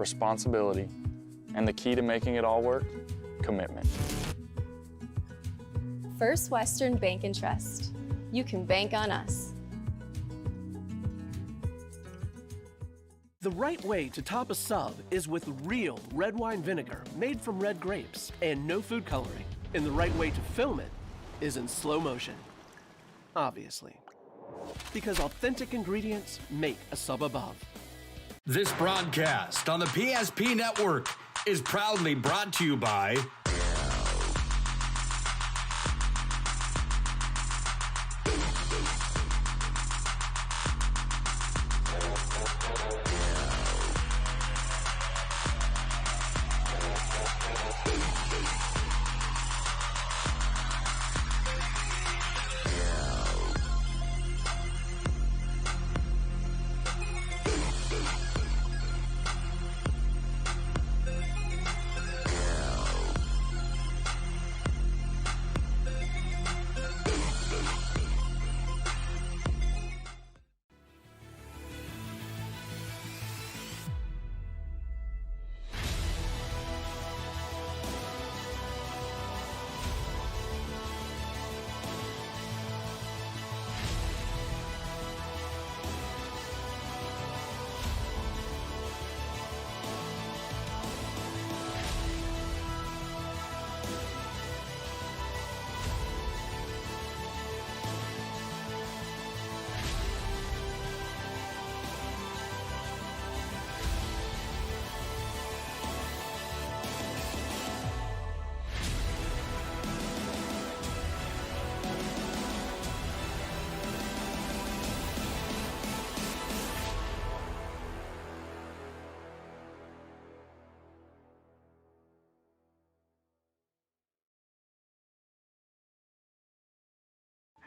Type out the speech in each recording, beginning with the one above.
responsibility, and the key to making it all work, commitment. First Western Bank and Trust. You can bank on us. The right way to top a sub is with real red wine vinegar made from red grapes and no food coloring. And the right way to film it is in slow motion. Obviously. Because authentic ingredients make a sub above. This broadcast on the PSP Network is proudly brought to you by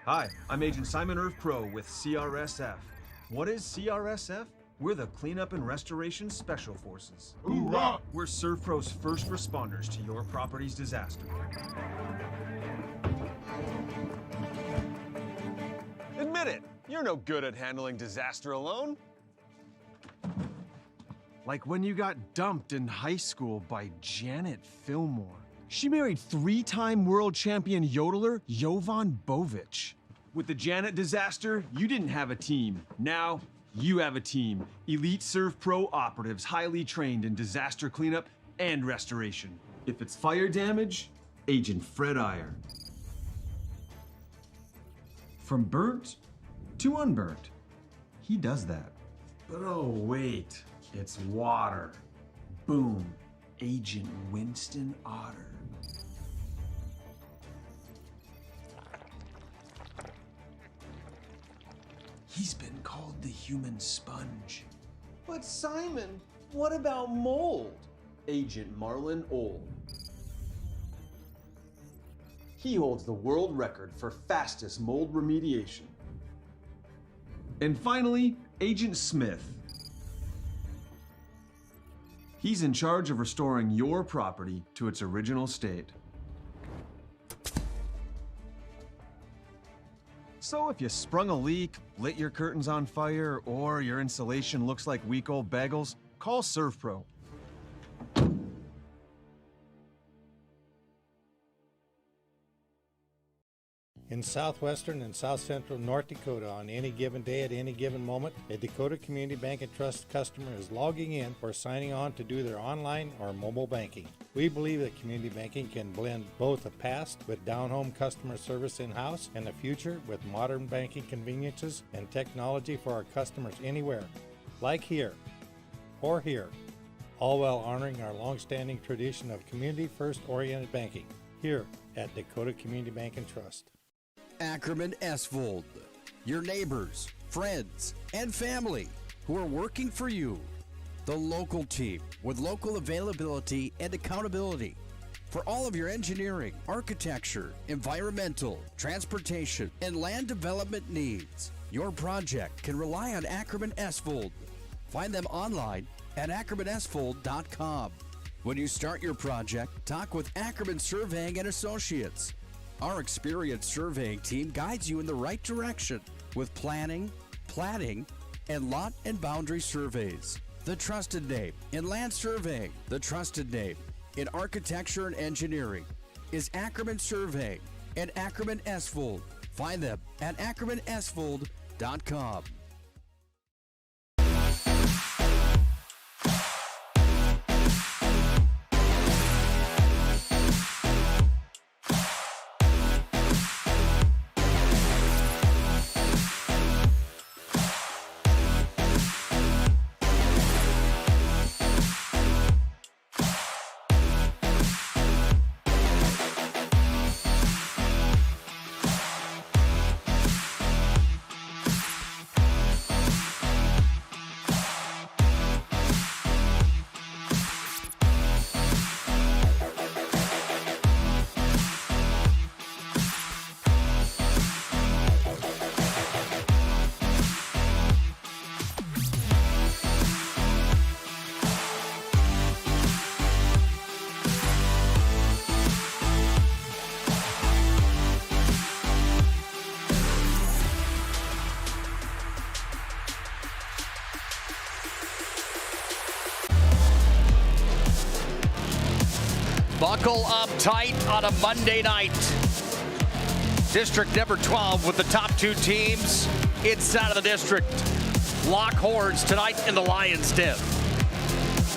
Hi, I'm Agent Simon Irv Pro with CRSF. What is CRSF? We're the Cleanup and Restoration Special Forces. Hoorah! We're ServPro's first responders to your property's disaster. Admit it, you're no good at handling disaster alone. Like when you got dumped in high school by Janet Fillmore. She married three-time world champion yodeler Jovan Bovic. With the Janet disaster, you didn't have a team. Now, you have a team. Elite ServPro operatives, highly trained in disaster cleanup and restoration. If it's fire damage, Agent Fred Iyer. From burnt to unburnt, he does that. But oh wait, it's water. Boom, Agent Winston Otter. He's been called the human sponge. But Simon, what about mold? Agent Marlon Old. He holds the world record for fastest mold remediation. And finally, Agent Smith. He's in charge of restoring your property to its original state. So if you sprung a leak, lit your curtains on fire, or your insulation looks like week old bagels, call ServPro. In southwestern and south central North Dakota, on any given day at any given moment, a Dakota Community Bank and Trust customer is logging in or signing on to do their online or mobile banking. We believe that community banking can blend both the past with down-home customer service in-house and the future with modern banking conveniences and technology for our customers anywhere, like here or here, all while honoring our long-standing tradition of community-first oriented banking here at Dakota Community Bank and Trust. Ackerman Esvold, your neighbors, friends, and family who are working for you. The local team with local availability and accountability for all of your engineering, architecture, environmental, transportation, and land development needs. Your project can rely on Ackerman Esvold. Find them online at ackermanesvold.com. When you start your project, talk with Ackerman Surveying and Associates. Our experienced surveying team guides you in the right direction with planning, platting, and lot and boundary surveys. The trusted name in land surveying, the trusted name in architecture and engineering is Ackerman Surveying and Ackerman Esvold. Find them at ackermanesvold.com. Buckle up tight on a Monday night. District number 12 with the top two teams inside of the district. Lock horns tonight in the Lions Den.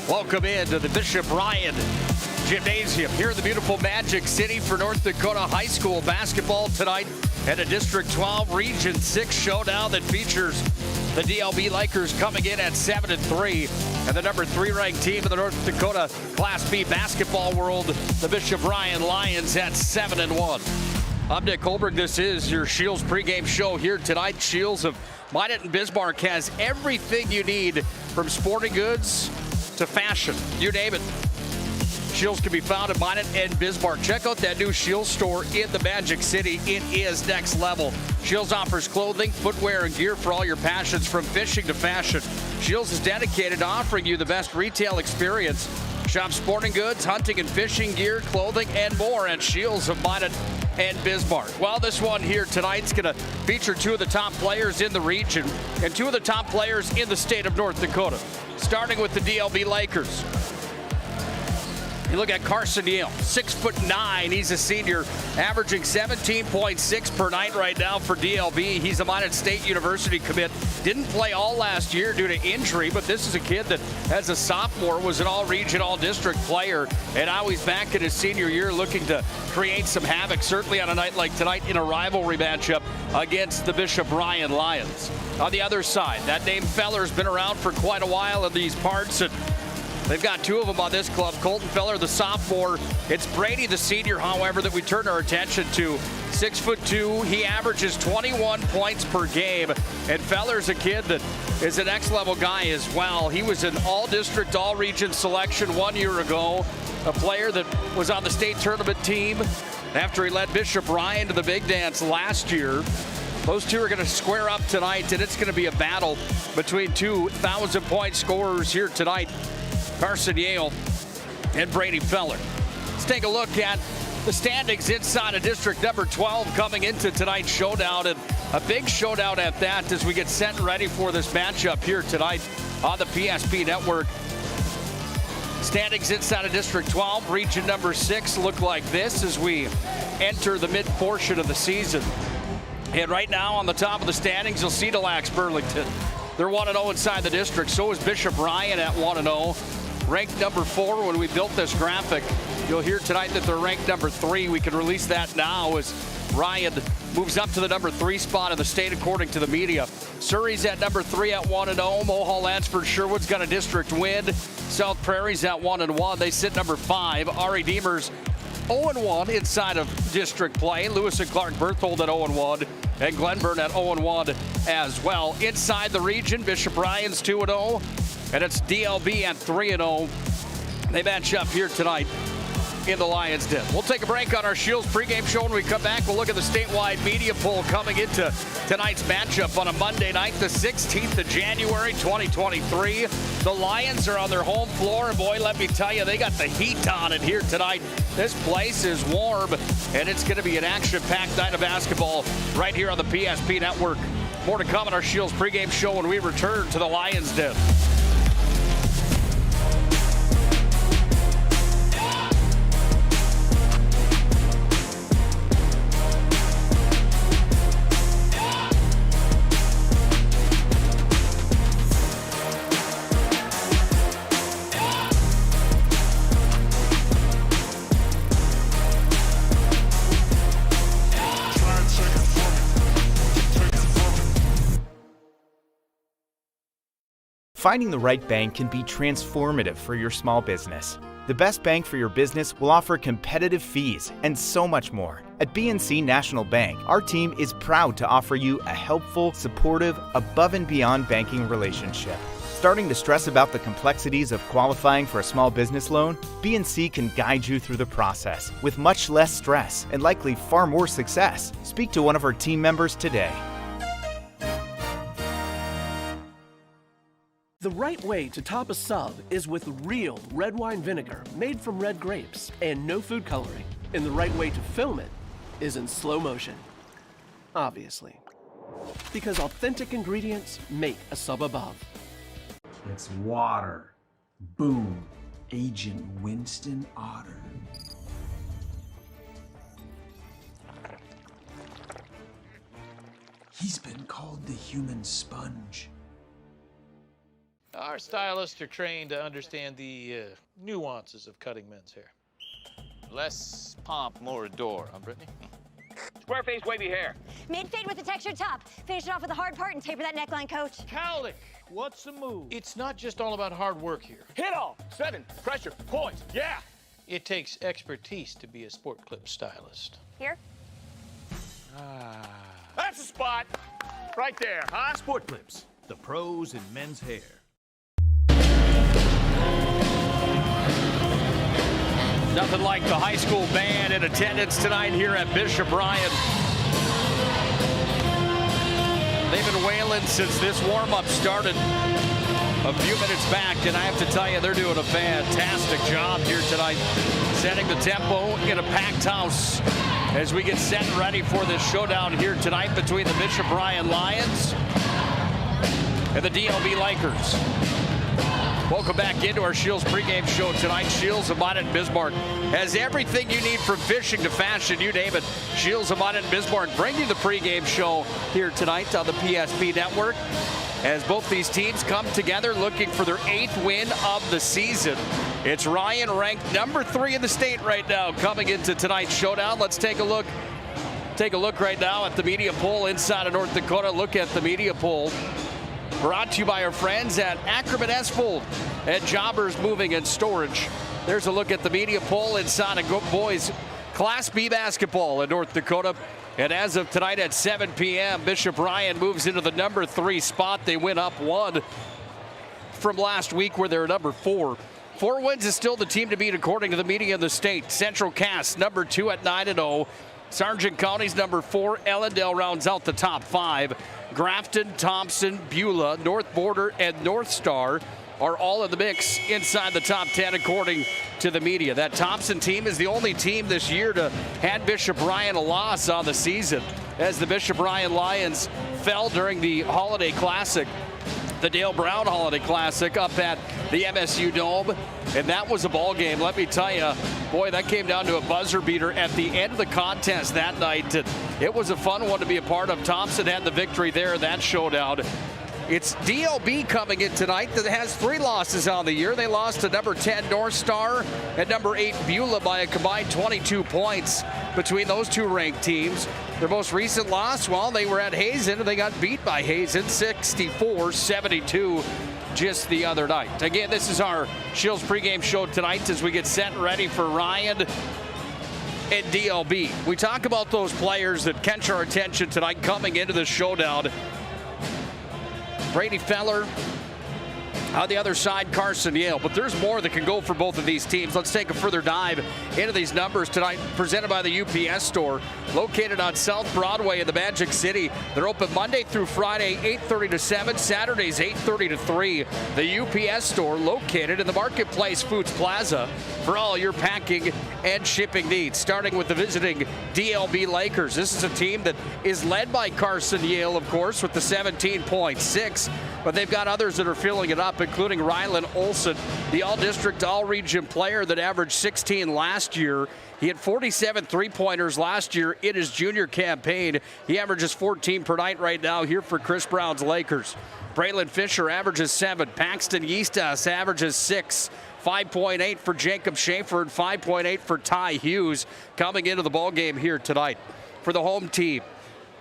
Welcome into the Bishop Ryan Gymnasium here in the beautiful Magic City for North Dakota High School basketball tonight at a District 12 Region 6 showdown that features the DLB Lakers coming in at 7-3 and the number 3 ranked team in the North Dakota Class B basketball world, the Bishop Ryan Lions, at 7-1. I'm Nick Hulberg. This is your Shields pregame show here tonight. Shields of Minot and Bismarck has everything you need, from sporting goods to fashion, you name it. Shields can be found at Minot and Bismarck. Check out that new Shields store in the Magic City. It is next level. Shields offers clothing, footwear, and gear for all your passions, from fishing to fashion. Shields is dedicated to offering you the best retail experience. Shop sporting goods, hunting and fishing gear, clothing, and more at Shields of Minot and Bismarck. Well, this one here tonight's going to feature two of the top players in the region and two of the top players in the state of North Dakota. Starting with the DLB Lakers. You look at Carson Yale, 6'9". He's a senior, averaging 17.6 per night right now for DLB. He's a Minot State University commit. Didn't play all last year due to injury, but this is a kid that, as a sophomore, was an all-region, all-district player, and now he's back in his senior year looking to create some havoc, certainly on a night like tonight in a rivalry matchup against the Bishop Ryan Lions. On the other side, that name Feller's been around for quite a while in these parts, and they've got two of them on this club. Colton Feller, the sophomore. It's Brady, the senior, however, that we turn our attention to. 6'2". He averages 21 points per game. And Feller's a kid that is an X-level guy as well. He was an all-district, all-region selection 1 year ago. A player that was on the state tournament team after he led Bishop Ryan to the big dance last year. Those two are going to square up tonight, and it's going to be a battle between two 1,000-point scorers here tonight. Carson Yale and Brady Feller. Let's take a look at the standings inside of District number 12 coming into tonight's showdown, and a big showdown at that as we get set and ready for this matchup here tonight on the PSP Network. Standings inside of District 12, Region number 6 look like this as we enter the mid-portion of the season. And right now on the top of the standings, you'll see Delax Burlington. They're 1-0 inside the district. So is Bishop Ryan at 1-0. Ranked number 4 when we built this graphic. You'll hear tonight that they're ranked number 3. We can release that now as Ryan moves up to the number 3 spot in the state according to the media. Surrey's at number 3 at 1-0. Mohall, Lansford, Sherwood's got a district win. South Prairie's at 1-1. They sit number 5. Ari Deemers 0-1 inside of district play. Lewis and Clark Berthold at 0-1. And Glenburn at 0-1 as well. Inside the region, Bishop Ryan's 2-0. And it's DLB at 3-0. They match up here tonight in the Lions Den. We'll take a break on our Shields pregame show. When we come back, we'll look at the statewide media poll coming into tonight's matchup on a Monday night, the 16th of January, 2023. The Lions are on their home floor, and boy, let me tell you, they got the heat on it here tonight. This place is warm, and it's going to be an action-packed night of basketball right here on the PSP Network. More to come on our Shields pregame show when we return to the Lions Den. Finding the right bank can be transformative for your small business. The best bank for your business will offer competitive fees and so much more. At BNC National Bank, our team is proud to offer you a helpful, supportive, above and beyond banking relationship. Starting to stress about the complexities of qualifying for a small business loan? BNC can guide you through the process with much less stress and likely far more success. Speak to one of our team members today. The right way to top a sub is with real red wine vinegar made from red grapes and no food coloring. And the right way to film it is in slow motion. Obviously. Because authentic ingredients make a sub above. It's water. Boom. Agent Winston Otter. He's been called the human sponge. Our stylists are trained to understand the nuances of cutting men's hair. Less pomp, more adore, huh, Brittany? Square face, wavy hair. Mid-fade with a textured top. Finish it off with a hard part and taper that neckline, coach. Cowlick, what's the move? It's not just all about hard work here. Hit all. 7. Pressure. Points. Yeah. It takes expertise to be a sport clip stylist. Here? That's the spot. Right there, huh? Sport Clips, the pros in men's hair. Nothing like the high school band in attendance tonight here at Bishop Ryan. They've been wailing since this warm-up started a few minutes back, and I have to tell you, they're doing a fantastic job here tonight, setting the tempo in a packed house as we get set and ready for this showdown here tonight between the Bishop Ryan Lions and the DLB Lakers. Welcome back into our Shields pregame show tonight. Shields of Minot and Bismarck has everything you need from fishing to fashion, you name it. Shields of Minot and Bismarck bring you the pregame show here tonight on the PSP Network as both these teams come together looking for their 8th win of the season. It's Ryan, ranked number 3 in the state right now, coming into tonight's showdown. Let's take a look right now at the media poll inside of North Dakota. Look at the media poll. Brought to you by our friends at Ackerman Esfold at Jobbers Moving and Storage. There's a look at the media poll inside of boys Class B basketball in North Dakota. And as of tonight at 7 p.m., Bishop Ryan moves into the number 3 spot. They went up 1 from last week where they're number 4. 4 wins is still the team to beat according to the media in the state. Central Cass, number 2 at 9-0. Sargent County's number 4. Ellendale rounds out the top 5. Grafton, Thompson, Beulah, North Border, and North Star are all in the mix inside the top 10 according to the media. That Thompson team is the only team this year to hand Bishop Ryan a loss on the season, as the Bishop Ryan Lions fell during the Holiday Classic, the Dale Brown Holiday Classic up at the MSU Dome, and that was a ball game. Let me tell you, boy, that came down to a buzzer beater at the end of the contest that night. It was a fun one to be a part of. Thompson had the victory there in that showdown. It's DLB coming in tonight that has 3 losses on the year. They lost to number 10 North Star and number 8 Beulah by a combined 22 points between those 2 ranked teams. Their most recent loss, well, they were at Hazen and they got beat by Hazen 64-72 just the other night. Again, this is our Shields pregame show tonight as we get set and ready for Ryan and DLB. We talk about those players that catch our attention tonight coming into the showdown. Brady Feller, on the other side, Carson Yale. But there's more that can go for both of these teams. Let's take a further dive into these numbers tonight, presented by the UPS store, located on South Broadway in the Magic City. They're open Monday through Friday, 8:30 to 7, Saturdays, 8:30 to 3. The UPS store, located in the Marketplace Foods Plaza, for all your packing and shipping needs. Starting with the visiting DLB Lakers. This is a team that is led by Carson Yale, of course, with the 17.6. But they've got others that are filling it up, including Rylan Olson, the all-district, all-region player that averaged 16 last year. He had 47 three-pointers last year in his junior campaign. He averages 14 per night right now here for Chris Brown's Lakers. Braylon Fisher averages 7. Paxton Yeastas averages 6. 5.8 for Jacob Schaefer and 5.8 for Ty Hughes coming into the ballgame here tonight. For the home team,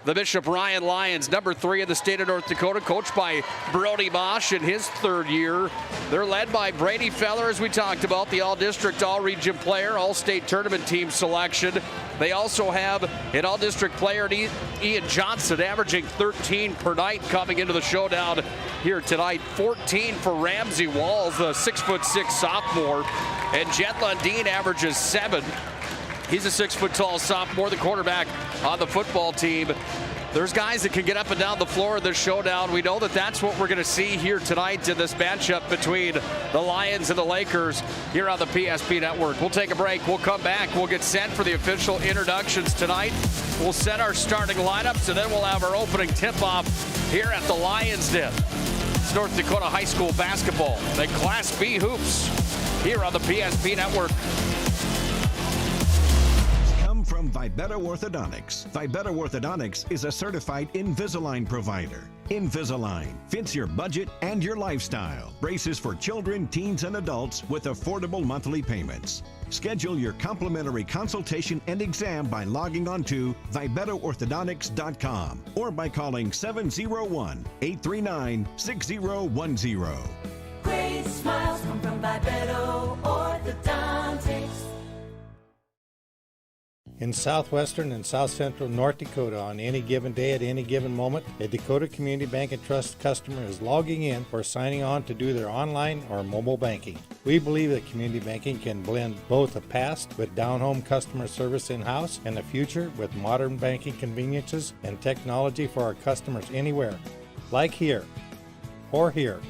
The Bishop Ryan Lions, number 3 in the state of North Dakota, coached by Brody Bosch in his 3rd year. They're led by Brady Feller, as we talked about, the all-district, all-region player, all-state tournament team selection. They also have an all-district player, Ian Johnson, averaging 13 per night coming into the showdown here tonight. 14 for Ramsey Walls, the 6'6" sophomore. And Jet Lundeen averages 7. He's a 6-foot-tall sophomore, the quarterback on the football team. There's guys that can get up and down the floor in this showdown. We know that that's what we're going to see here tonight in this matchup between the Lions and the Lakers here on the PSP Network. We'll take a break. We'll come back. We'll get set for the official introductions tonight. We'll set our starting lineups, and then we'll have our opening tip-off here at the Lions Den. It's North Dakota High School basketball, the Class B hoops here on the PSP Network. From Vibetta Orthodontics. Vibetta Orthodontics is a certified Invisalign provider. Invisalign fits your budget and your lifestyle. Braces for children, teens, and adults with affordable monthly payments. Schedule your complimentary consultation and exam by logging on to VibettaOrthodontics.com or by calling 701-839-6010. Great smiles come from Vibetta Orthodontics. In southwestern and south central North Dakota, on any given day at any given moment, a Dakota Community Bank and Trust customer is logging in or signing on to do their online or mobile banking. We believe that community banking can blend both the past with down-home customer service in-house and the future with modern banking conveniences and technology for our customers anywhere, like here or here,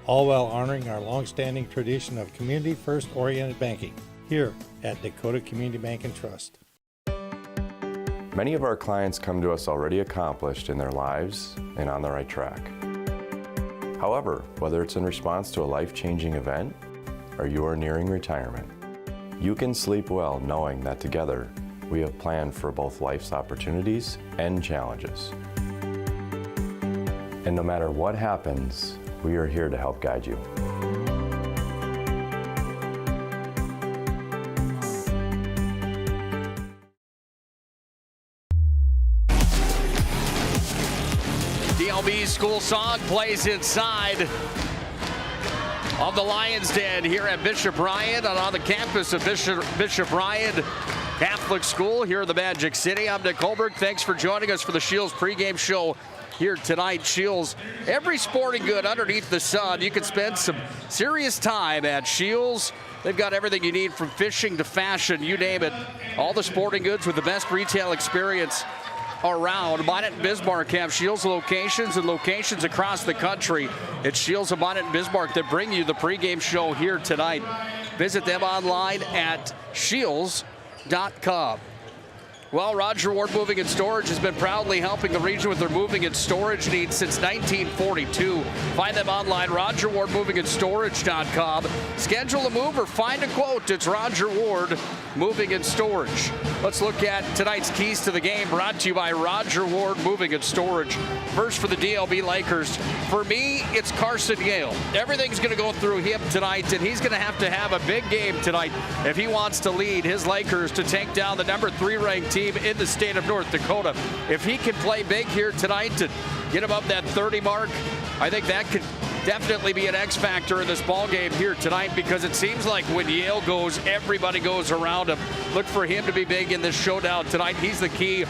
all while honoring our long-standing tradition of community-first oriented banking here at Dakota Community Bank and Trust. Many of our clients come to us already accomplished in their lives and on the right track. However, whether it's in response to a life-changing event or you are nearing retirement, you can sleep well knowing that together we have planned for both life's opportunities and challenges. And no matter what happens, we are here to help guide you. DLB school song plays inside of the Lions Den here at Bishop Ryan and on the campus of Bishop Ryan Catholic School here in the Magic City. I'm Nick Hulberg. Thanks for joining us for the Shields pregame show here tonight. Shields, every sporting good underneath the sun. You can spend some serious time at Shields. They've got everything you need from fishing to fashion, you name it. All the sporting goods with the best retail experience around. Minot and Bismarck have Shields locations and locations across the country. It's Shields and Minot and Bismarck that bring you the pregame show here tonight. Visit them online at shields.com. Well, Roger Ward Moving and Storage has been proudly helping the region with their moving and storage needs since 1942. Find them online, RogerWardMovingAndStorage.com. Schedule a move or find a quote. It's Roger Ward Moving and Storage. Let's look at tonight's keys to the game, brought to you by Roger Ward Moving and Storage. First for the DLB Lakers. For me, it's Carson Yale. Everything's going to go through him tonight, and he's going to have a big game tonight if he wants to lead his Lakers to take down the number 3 ranked team in the state of North Dakota. If he can play big here tonight to get above that 30 mark, I think that could definitely be an X factor in this ball game here tonight, because it seems like when Yale goes, everybody goes around him. Look for him to be big in this showdown tonight. He's the key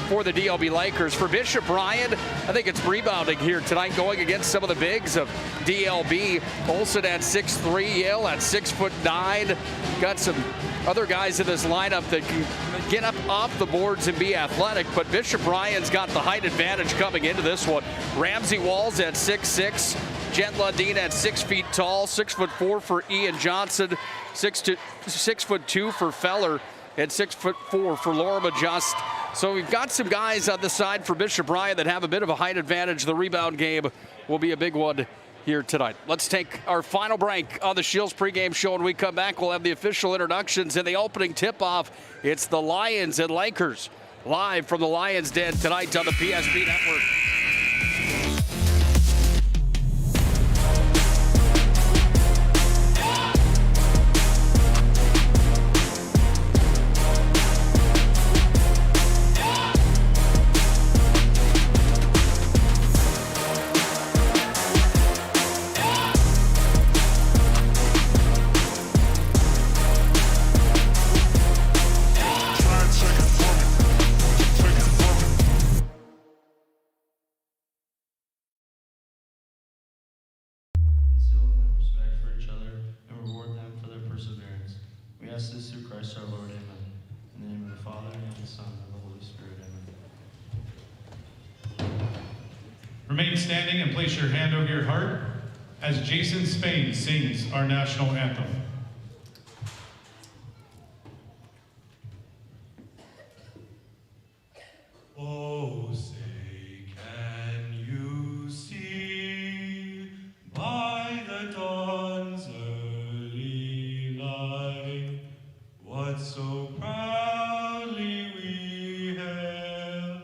for the DLB Lakers. For Bishop Ryan, I think it's rebounding here tonight, going against some of the bigs of DLB. Olsen at 6'3", Yale at 6'9". Got some other guys in this lineup that can get up off the boards and be athletic, but Bishop Ryan's got the height advantage coming into this one. Ramsey Walls at 6'6", Jet Lundeen at 6 feet tall, 6'4" for Ian Johnson, 6'2" for Feller, and 6'4" for Lorima Just. So we've got some guys on the side for Bishop Ryan that have a bit of a height advantage. The rebound game will be a big one here tonight. Let's take our final break on the Shields pregame show. When we come back, we'll have the official introductions and the opening tip-off. It's the Lions and Lakers live from the Lions Den tonight on the PSP Network. ask this through Christ our Lord. Amen. In the name of the Father, and of the Son, and of the Holy Spirit. Amen. Remain standing and place your hand over your heart as Jason Spain sings our national anthem. Oh, say, can you see by the dawn's early light what so proudly we hailed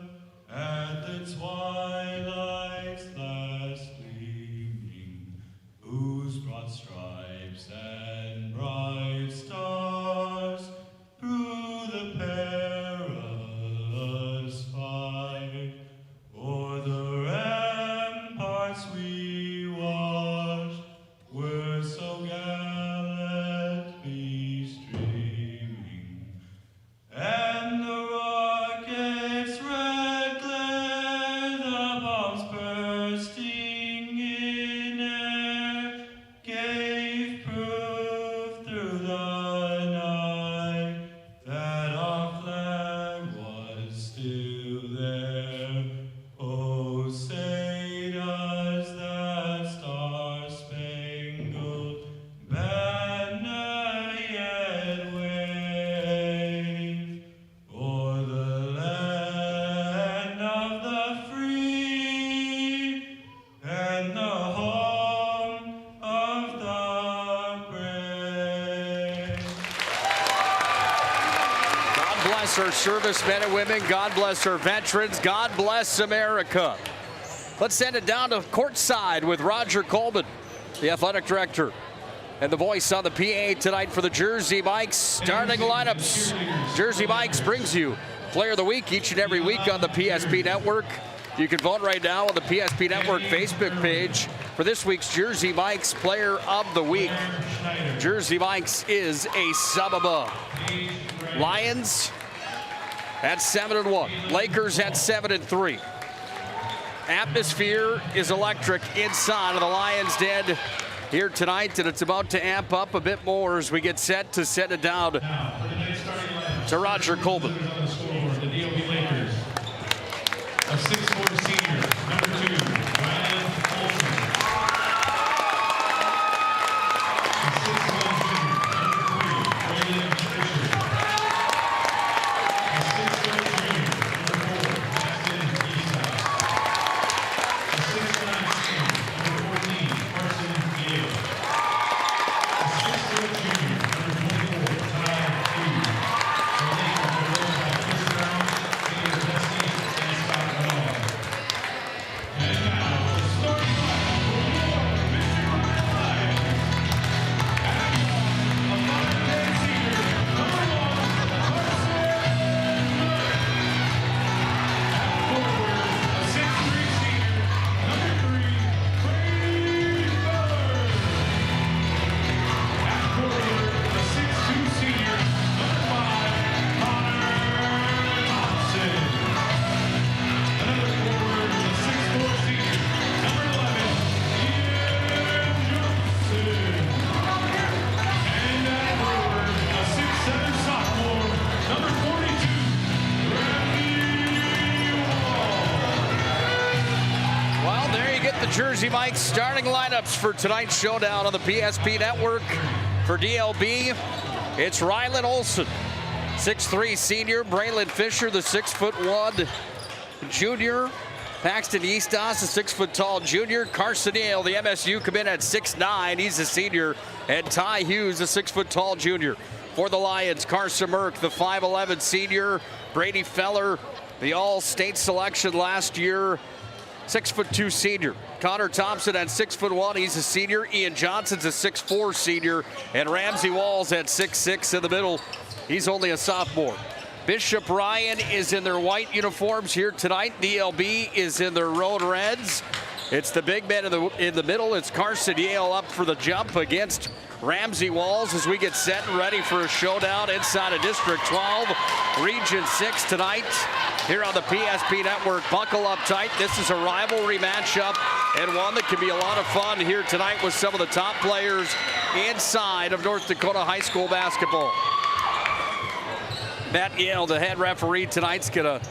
at the twilight's last gleaming, whose broad stripes and bright stars through the perilous fight o'er the ramparts we watched were so gallantly streaming, and the rocket's red glare, the bombs bursting in air, gave proof through the night that our flag was still there. Oh, say does that star-spangled banner yet wave o'er the land of the free and the home of the brave? God bless our servicemen and women. God bless our veterans. God bless America. Let's send it down to courtside with Roger Coleman, the athletic director, and the voice on the PA tonight for the Jersey Mike's starting lineups. Jersey Mike's brings you Player of the Week each and every week on the PSP Network. You can vote right now on the PSP Network Facebook page for this week's Jersey Mike's Player of the Week. Jersey Mike's is a sub above. Lions at 7-1. Lakers at 7-3. Atmosphere is electric inside of the Lions' Den here tonight, and it's about to amp up a bit more as we get set to send it down to Roger Coleman. The DLB Lakers. A 6'4" senior, number 2, Ryan Hulberg. A 6'1" junior, number 3, Braylon Fisher. A 6'4" junior, number 4, Ashton Eastside. A 6'9" senior, number 14, Carson Gale. A 6'4" junior, number 24, Ty Hughes. The Lakers are led by Chris Brown, Taylor Destiny, and Scott Bernard. And now, the starting lineup for your Bishop Lions. A 5'10" senior, number 1, Carson Murray. At forward, a 6'3" senior, number 3, Brady Feller. At forward, a 6'2" senior, number 5, Connor Thompson. Another forward, a 6'4" senior, number 11, Ian Johnson. And at forward, a 6'7" sophomore, number 42, Randy Wall. Well, there you get the Jersey Mike's starting lineups for tonight's showdown on the PSP Network. For DLB, it's Rylan Olson, 6'3" senior. Braylon Fisher, the 6'1" junior. Paxton Eastos, a 6-foot-tall junior. Carson Yale, the MSU commit at 6'9". He's a senior. And Ty Hughes, a 6-foot-tall junior. For the Lions, Carson Merck, the 5'11" senior. Brady Feller, the all-state selection last year, 6'2" senior. Connor Thompson at 6'1", he's a senior. Ian Johnson's a 6'4" senior. And Ramsey Walls at 6'6" in the middle. He's only a sophomore. Bishop Ryan is in their white uniforms here tonight. DLB is in their road reds. It's the big men in the middle. It's Carson Yale up for the jump against Ramsey Walls as we get set and ready for a showdown inside of District 12, Region 6 tonight here on the PSP Network. Buckle up tight. This is a rivalry matchup and one that can be a lot of fun here tonight with some of the top players inside of North Dakota high school basketball. Matt Yale, the head referee tonight's going to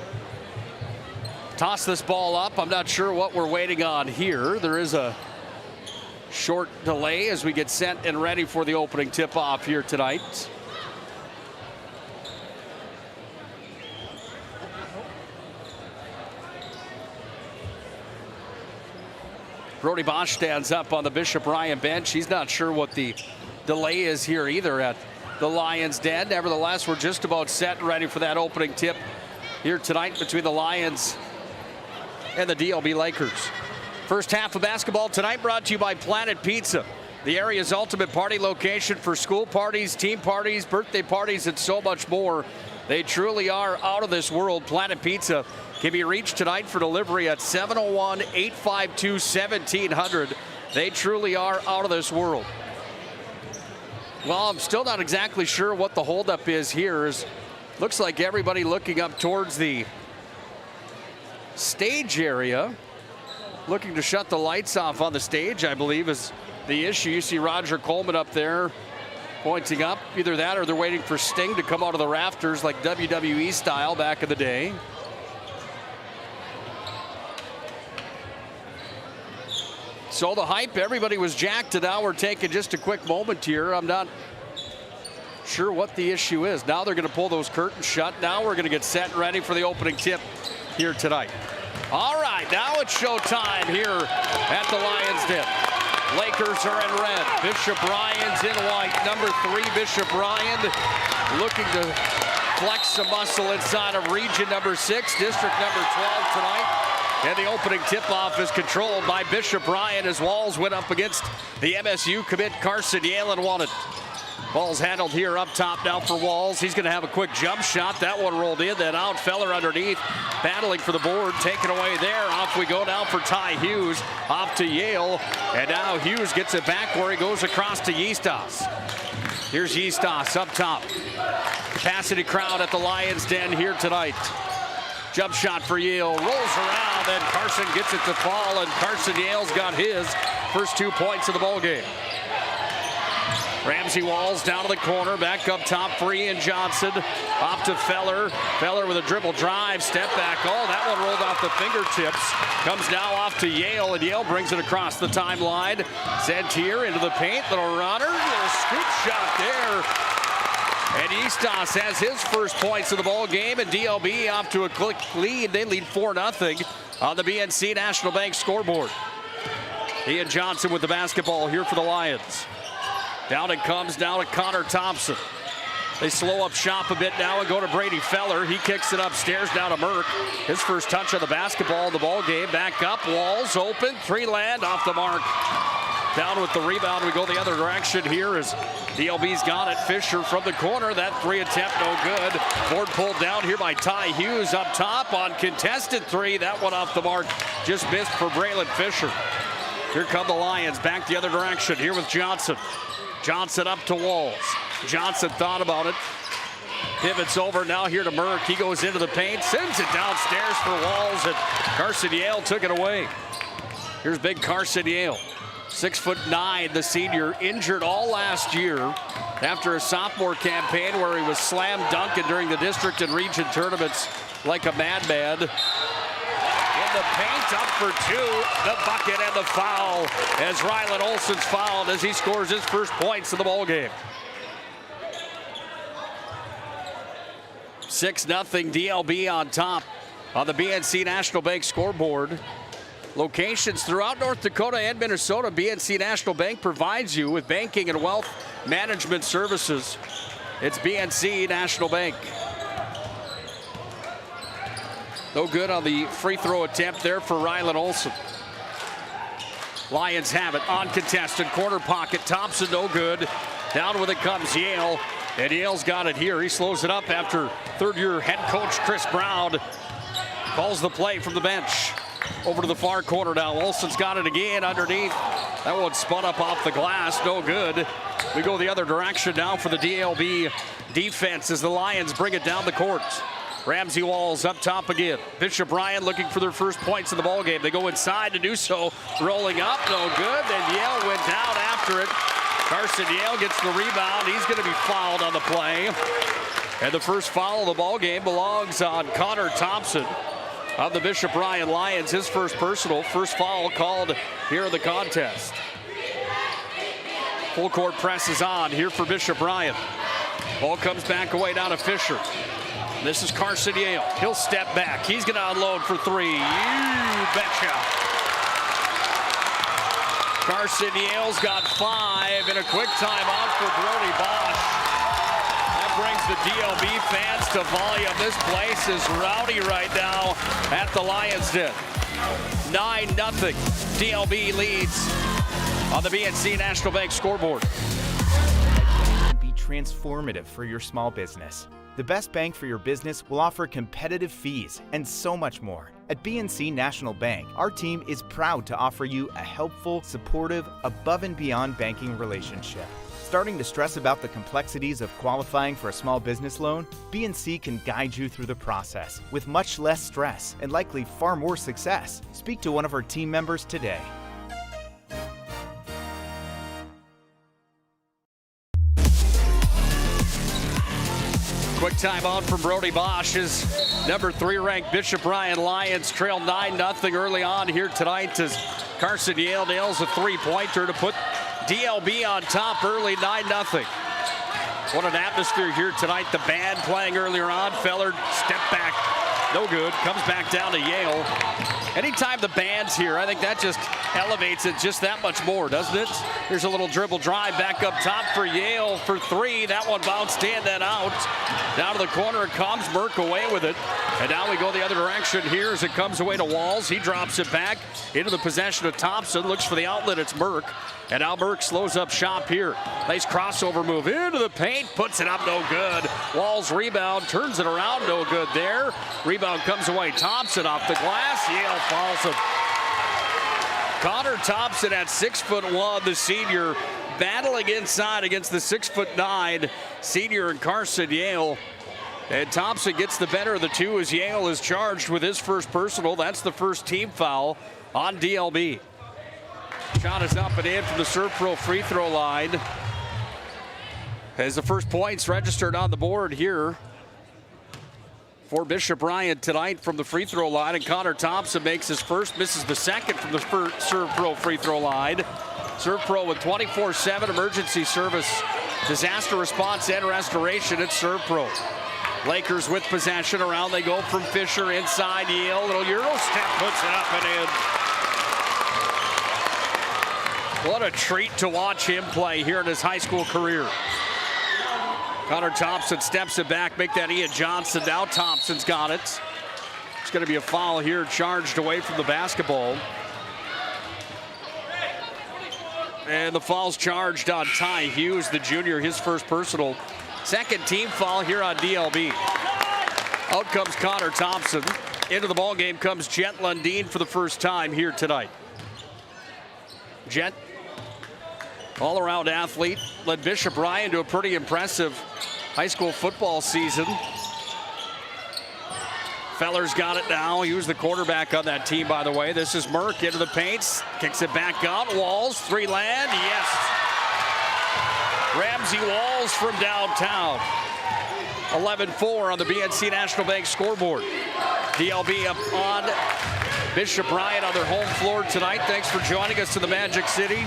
toss this ball up. I'm not sure what we're waiting on here. There is a short delay as we get set and ready for the opening tip-off here tonight. Brody Bosch stands up on the Bishop Ryan bench. He's not sure what the delay is here either at the Lions' Den. Nevertheless, we're just about set and ready for that opening tip here tonight between the Lions and the DLB Lakers. First half of basketball tonight brought to you by Planet Pizza, the area's ultimate party location for school parties, team parties, birthday parties, and so much more. They truly are out of this world. Planet Pizza can be reached tonight for delivery at 701-852-1700. They truly are out of this world. Well, I'm still not exactly sure what the holdup is here. Looks like everybody looking up towards the stage area, looking to shut the lights off on the stage, I believe, is the issue. You see Roger Coleman up there pointing up. Either that or they're waiting for Sting to come out of the rafters like WWE style back in the day. So the hype, everybody was jacked, and now we're taking just a quick moment here. I'm not sure what the issue is. Now they're going to pull those curtains shut. Now we're going to get set and ready for the opening tip here tonight. All right, now it's showtime here at the Lions' Den. Lakers are in red. Bishop Ryan's in white. Number 3, Bishop Ryan, looking to flex some muscle inside of region number 6, district number 12 tonight. And the opening tip-off is controlled by Bishop Ryan as Walls went up against the MSU commit Carson Yale and won it. Ball's handled here up top now for Walls. He's going to have a quick jump shot. That one rolled in, then out. Feller underneath, battling for the board, taken away there. Off we go now for Ty Hughes, off to Yale. And now Hughes gets it back where he goes across to Yeastas. Here's Yeastas up top. Capacity crowd at the Lions' Den here tonight. Jump shot for Yale, rolls around, and Carson gets it to fall, and Carson Yale's got his first 2 points of the ball game. Ramsey Walls down to the corner, back up top for Ian Johnson, off to Feller. Feller with a dribble drive, step back. Oh, that one rolled off the fingertips. Comes now off to Yale, and Yale brings it across the timeline. Sentier into the paint, little runner, little scoop shot there. And Eastos has his first points of the ball game, and DLB off to a quick lead. They lead 4-0 on the BNC National Bank scoreboard. Ian Johnson with the basketball here for the Lions. Down it comes now to Connor Thompson. They slow up shop a bit now and go to Brady Feller. He kicks it upstairs down to Merck. His first touch on the basketball in the ball game. Back up, Walls open, 3 land off the mark. Down with the rebound. We go the other direction here as DLB's got it. Fisher from the corner. That 3 attempt no good. Board pulled down here by Ty Hughes up top on contested 3. That one off the mark. Just missed for Braylon Fisher. Here come the Lions back the other direction here with Johnson. Johnson up to Walls. Johnson thought about it. Pivots over now here to Merck. He goes into the paint, sends it downstairs for Walls, and Carson Yale took it away. Here's big Carson Yale. 6'9", the senior, injured all last year after a sophomore campaign where he was slam dunking during the district and region tournaments like a madman. In the paint, up for 2, the bucket and the foul as Rylan Olson's fouled as he scores his first points of the ball game. 6-0 DLB on top on the BNC National Bank scoreboard. Locations throughout North Dakota and Minnesota, BNC National Bank provides you with banking and wealth management services. It's BNC National Bank. No good on the free throw attempt there for Rylan Olson. Lions have it, uncontested, corner pocket. Thompson, no good. Down with it comes Yale, and Yale's got it here. He slows it up after third-year head coach Chris Brown calls the play from the bench. Over to the far corner now. Olson's got it again underneath. That one spun up off the glass. No good. We go the other direction now for the DLB defense as the Lions bring it down the court. Ramsey Walls up top again. Bishop Ryan looking for their first points in the ballgame. They go inside to do so. Rolling up, no good. Then Yale went down after it. Carson Yale gets the rebound. He's going to be fouled on the play. And the first foul of the ball game belongs on Connor Thompson of the Bishop Ryan Lions. His first personal, first foul called here in the contest. Full court press is on here for Bishop Ryan. Ball comes back away down to Fisher. This is Carson Yale. He'll step back. He's going to unload for three. You betcha. Carson Yale's got 5 and a quick timeout for Brody Bosch. That brings the DLB fans to volume. This place is rowdy right now at the Lions Den. 9-0. DLB leads on the BNC National Bank scoreboard. Can be transformative for your small business. The best bank for your business will offer competitive fees and so much more. At BNC National Bank, our team is proud to offer you a helpful, supportive, above and beyond banking relationship. Starting to stress about the complexities of qualifying for a small business loan? BNC can guide you through the process with much less stress and likely far more success. Speak to one of our team members today. Quick timeout from Brody Bosch. His number 3 ranked Bishop Ryan Lions trail 9-0 early on here tonight as Carson Yale nails a 3-pointer to put DLB on top early, 9-0. What an atmosphere here tonight. The band playing earlier on. Feller step back, no good. Comes back down to Yale. Anytime the band's here, I think that just elevates it just that much more, doesn't it? Here's a little dribble drive back up top for Yale for 3. That one bounced in, then out. Down to the corner it comes. Merck away with it. And now we go the other direction here as it comes away to Walls. He drops it back into the possession of Thompson. Looks for the outlet. It's Merck. And now Merck slows up shop here. Nice crossover move into the paint. Puts it up, no good. Walls rebound. Turns it around, no good there. Rebound comes away. Thompson off the glass. Yale falls him. Connor Thompson at 6'1", the senior, battling inside against the 6'9" senior in Carson Yale. And Thompson gets the better of the two as Yale is charged with his first personal. That's the first team foul on DLB. Shot is up and in from the Serve Pro free throw line. As the first points registered on the board here for Bishop Ryan tonight from the free throw line. And Connor Thompson makes his first, misses the second from the Serve Pro free throw line. Serve Pro with 24/7 emergency service, disaster response and restoration. It's Serve Pro. Lakers with possession. Around they go from Fisher inside Yale. Little Euro step, puts it up and in. What a treat to watch him play here in his high school career. Connor Thompson steps it back, make that Ian Johnson. Now Thompson's got it. It's going to be a foul here, charged away from the basketball. And the foul's charged on Ty Hughes, the junior, his first personal. Second team foul here on DLB. Out comes Connor Thompson. Into the ball game comes Jet Lundeen for the first time here tonight. Jet, all-around athlete, led Bishop Ryan to a pretty impressive high school football season. Feller's got it now. He was the quarterback on that team, by the way. This is Merck into the paints, kicks it back out. Walls, 3 land, yes. Ramsey Walls from downtown. 11-4 on the BNC National Bank scoreboard. DLB up on Bishop Ryan on their home floor tonight. Thanks for joining us to the Magic City.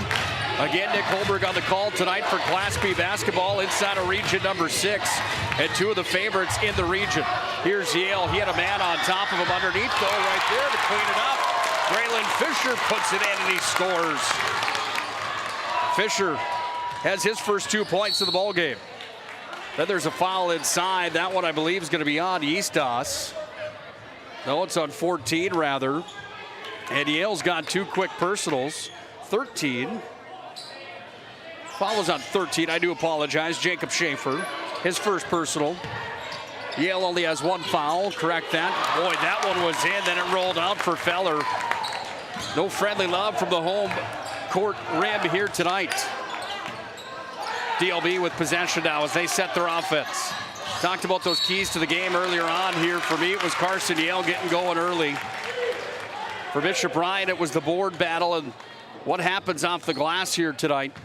Again, Nick Hulberg on the call tonight for Class B basketball inside of region number 6. And 2 of the favorites in the region. Here's Yale. He had a man on top of him underneath, though, right there to clean it up. Braylon Fisher puts it in and he scores. Fisher has his first 2 points of the ball game. Then there's a foul inside. That one, I believe, is going to be on Eastos. No, it's on 14, rather. And Yale's got 2 quick personals. 13. Foul was on 13. I do apologize. Jacob Schaefer, his first personal. Yale only has 1 foul. Correct that. Boy, that one was in. Then it rolled out for Feller. No friendly love from the home court rim here tonight. DLB with possession now as they set their offense. Talked about those keys to the game earlier on here. For me, it was Carson Yale getting going early. For Bishop Ryan, it was the board battle and what happens off the glass here tonight.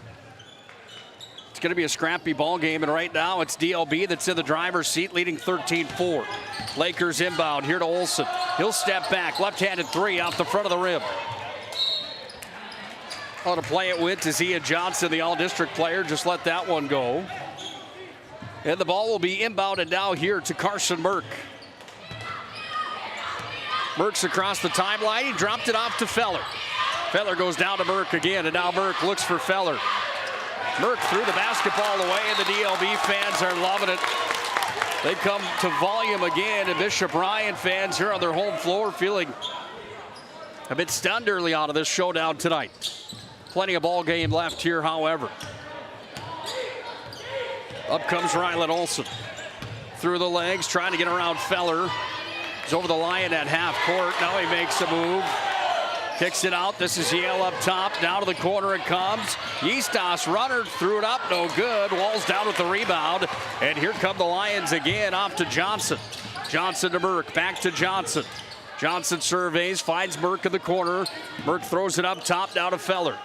going to be a scrappy ball game, and right now it's DLB that's in the driver's seat, leading 13-4. Lakers inbound here to Olsen. He'll step back, left-handed three off the front of the rim. On to play it with to Zia Johnson, the all-district player. Just let that one go. And the ball will be inbounded now here to Carson Merck. Merck's across the timeline. He dropped it off to Feller. Feller goes down to Merck again, and now Merck looks for Feller. Merck threw the basketball away, and the DLB fans are loving it. They come to volume again, and Bishop Ryan fans here on their home floor feeling a bit stunned early on in this showdown tonight. Plenty of ball game left here, however. Up comes Rylan Olsen. Through the legs, trying to get around Feller. He's over the line at half court. Now he makes a move. Kicks it out. This is Yale up top. Down to the corner it comes. Yeastas runner threw it up. No good. Walls down with the rebound. And here come the Lions again. Off to Johnson. Johnson to Merck. Back to Johnson. Johnson surveys. Finds Merck in the corner. Merck throws it up top. Down to Feller.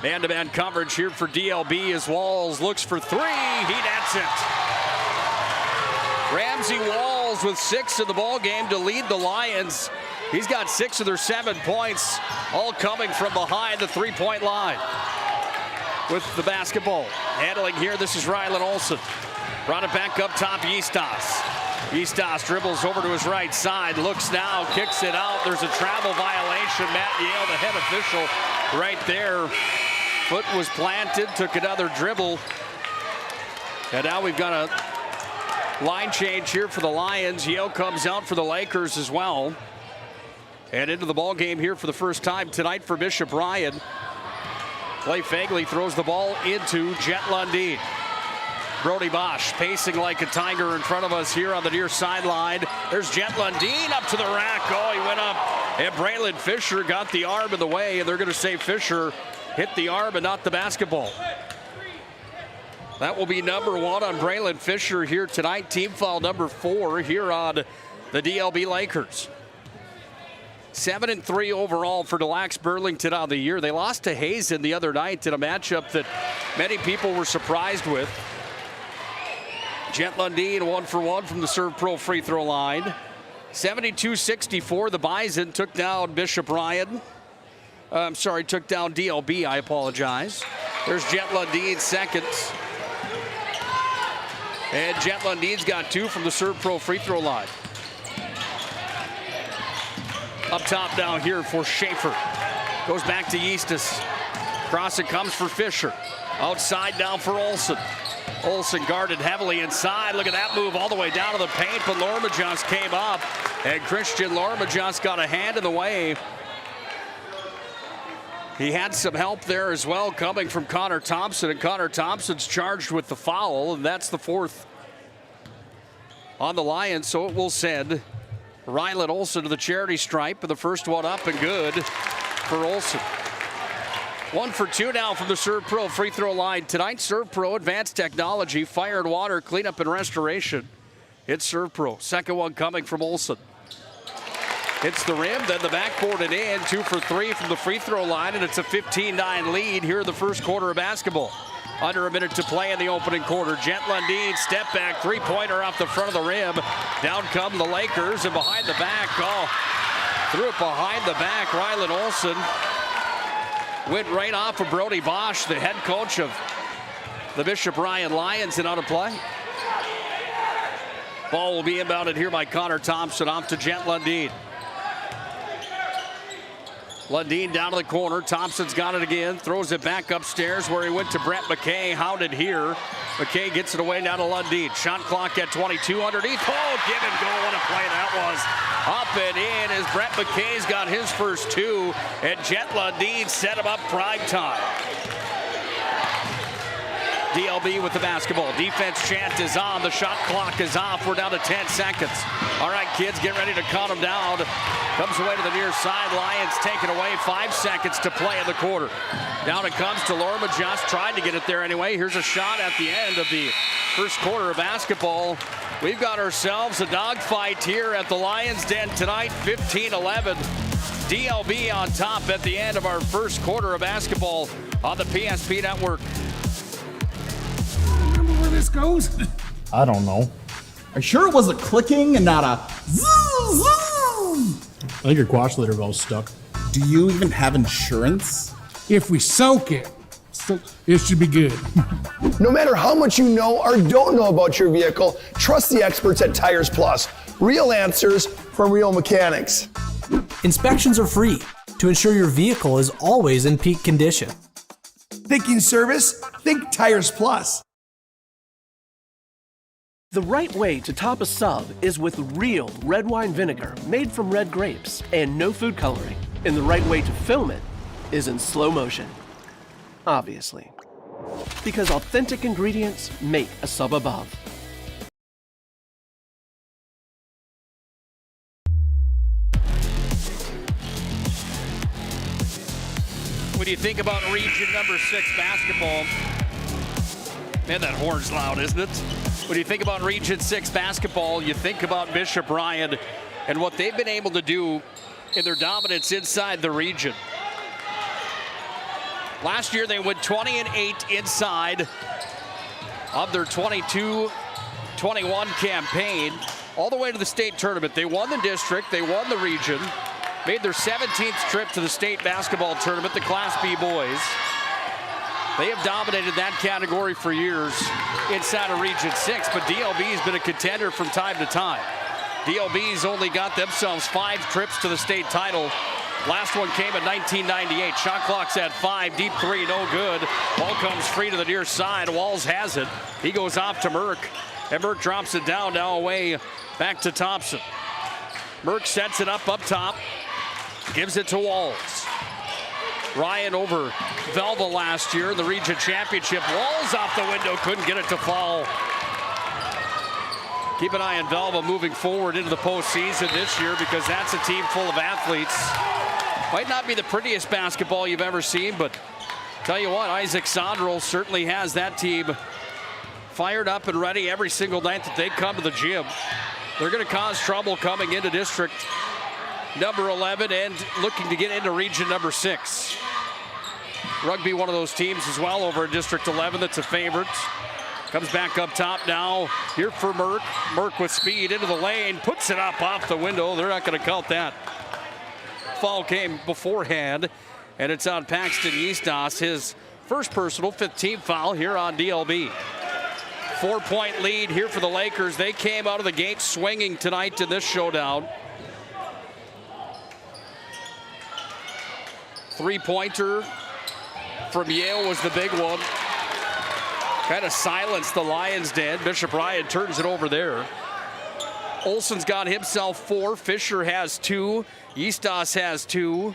Man-to-man coverage here for DLB as Walls looks for three. He nets it. Ramsey Walls with 6 in the ball game to lead the Lions. He's got 6 of their 7 points, all coming from behind the three-point line. With the basketball. Handling here, this is Rylan Olsen. Brought it back up top, Yeastas. Yeastas dribbles over to his right side, looks now, kicks it out. There's a travel violation. Matt Yale, the head official, right there. Foot was planted, took another dribble. And now we've got a line change here for the Lions. Yale comes out for the Lakers as well. And into the ball game here for the first time tonight for Bishop Ryan. Clay Fagley throws the ball into Jet Lundeen. Brody Bosch pacing like a tiger in front of us here on the near sideline. There's Jet Lundeen up to the rack. Oh, he went up. And Braylon Fisher got the arm in the way, and they're going to say Fisher hit the arm and not the basketball. That will be number 1 on Braylon Fisher here tonight. Team foul number 4 here on the DLB Lakers. 7-3 overall for Des Lacs Burlington on the year. They lost to Hazen the other night in a matchup that many people were surprised with. Jet Lundeen 1 for 1 from the Serve Pro free throw line. 72-64, the Bison took down Bishop Ryan. Took down DLB, I apologize. There's Jet Lundeen seconds. And Jet Lundeen's got 2 from the Serve Pro free throw line. Up top down here for Schaefer. Goes back to Eastus. Cross it comes for Fisher. Outside down for Olsen. Olsen guarded heavily inside. Look at that move all the way down to the paint, but Lormajos came up, and Christian Lormajos got a hand in the way. He had some help there as well coming from Connor Thompson, and Connor Thompson's charged with the foul, and that's the 4th on the Lions, so it will send Rylan Olsen to the charity stripe, and the first one up and good for Olsen. 1 for 2 now from the Serve Pro free throw line. Tonight, Serve Pro Advanced Technology, Fire and Water, Cleanup and Restoration. It's Serve Pro. Second one coming from Olsen. Hits the rim, then the backboard and in. 2 for 3 from the free throw line, and it's a 15-9 lead here in the first quarter of basketball. Under a minute to play in the opening quarter. Jet Lundeen, step back, three-pointer off the front of the rim. Down come the Lakers, and behind the back, threw it behind the back. Rylan Olsen went right off of Brody Bosch, the head coach of the Bishop Ryan Lions, and out of play. Ball will be inbounded here by Connor Thompson, off to Jet Lundeen. Lundeen down to the corner. Thompson's got it again. Throws it back upstairs where he went to Brett McKay. Hounded here. McKay gets it away down to Lundeen. Shot clock at 22 underneath. Oh, give and go. What a play that was. Up and in as Brett McKay's got his first 2. And Jet Lundeen set him up prime time. DLB with the basketball. Defense chant is on. The shot clock is off. We're down to 10 seconds. All right, kids, get ready to count them down. Comes away to the near side. Lions taken away. 5 seconds to play in the quarter. Down it comes to Lormajos. Tried to get it there anyway. Here's a shot at the end of the first quarter of basketball. We've got ourselves a dogfight here at the Lions Den tonight. 15-11. It's DLB on top at the end of our first quarter of basketball on the PSP Network. Remember where this goes? I don't know. Are you sure it was a clicking and not a zoom, zoom? I think your quash litter valve's stuck. Do you even have insurance? If we soak it, it should be good. No matter how much you know or don't know about your vehicle, trust the experts at Tires Plus. Real answers from real mechanics. Inspections are free to ensure your vehicle is always in peak condition. Thinking service? Think Tires Plus. The right way to top a sub is with real red wine vinegar made from red grapes and no food coloring. And the right way to film it is in slow motion. Obviously. Because authentic ingredients make a sub above. When you think about region number 6 basketball, man, that horn's loud, isn't it? When you think about region 6 basketball, you think about Bishop Ryan and what they've been able to do in their dominance inside the region. Last year they went 20-8 inside of their 22-21 campaign, all the way to the state tournament. They won the district, they won the region, made their 17th trip to the state basketball tournament, the Class B boys. They have dominated that category for years inside of Region 6, but DLB has been a contender from time to time. DLB's only got themselves 5 trips to the state title. Last one came in 1998. Shot clock's at 5. Deep 3, no good. Ball comes free to the near side. Walls has it. He goes off to Merck, and Merck drops it down, now away back to Thompson. Merck sets it up top, gives it to Walls. Ryan over Velva last year in the region championship. Walls off the window, couldn't get it to fall. Keep an eye on Velva moving forward into the postseason this year, because that's a team full of athletes. Might not be the prettiest basketball you've ever seen, but tell you what, Isaac Sondrel certainly has that team fired up and ready every single night that they come to the gym. They're going to cause trouble coming into district number 11 and looking to get into region number 6. Rugby, one of those teams as well over in District 11 that's a favorite. Comes back up top now. Here for Merck. Merck with speed into the lane. Puts it up off the window. They're not going to count that. Foul came beforehand, and it's on Paxton Eastos. His first personal, 15th foul here on DLB. 4-point lead here for the Lakers. They came out of the gate swinging tonight in this showdown. 3-pointer from Yale was the big one. Kind of silenced the Lions did. Bishop Ryan turns it over there. Olson's got himself 4. Fisher has 2. Eastos has 2.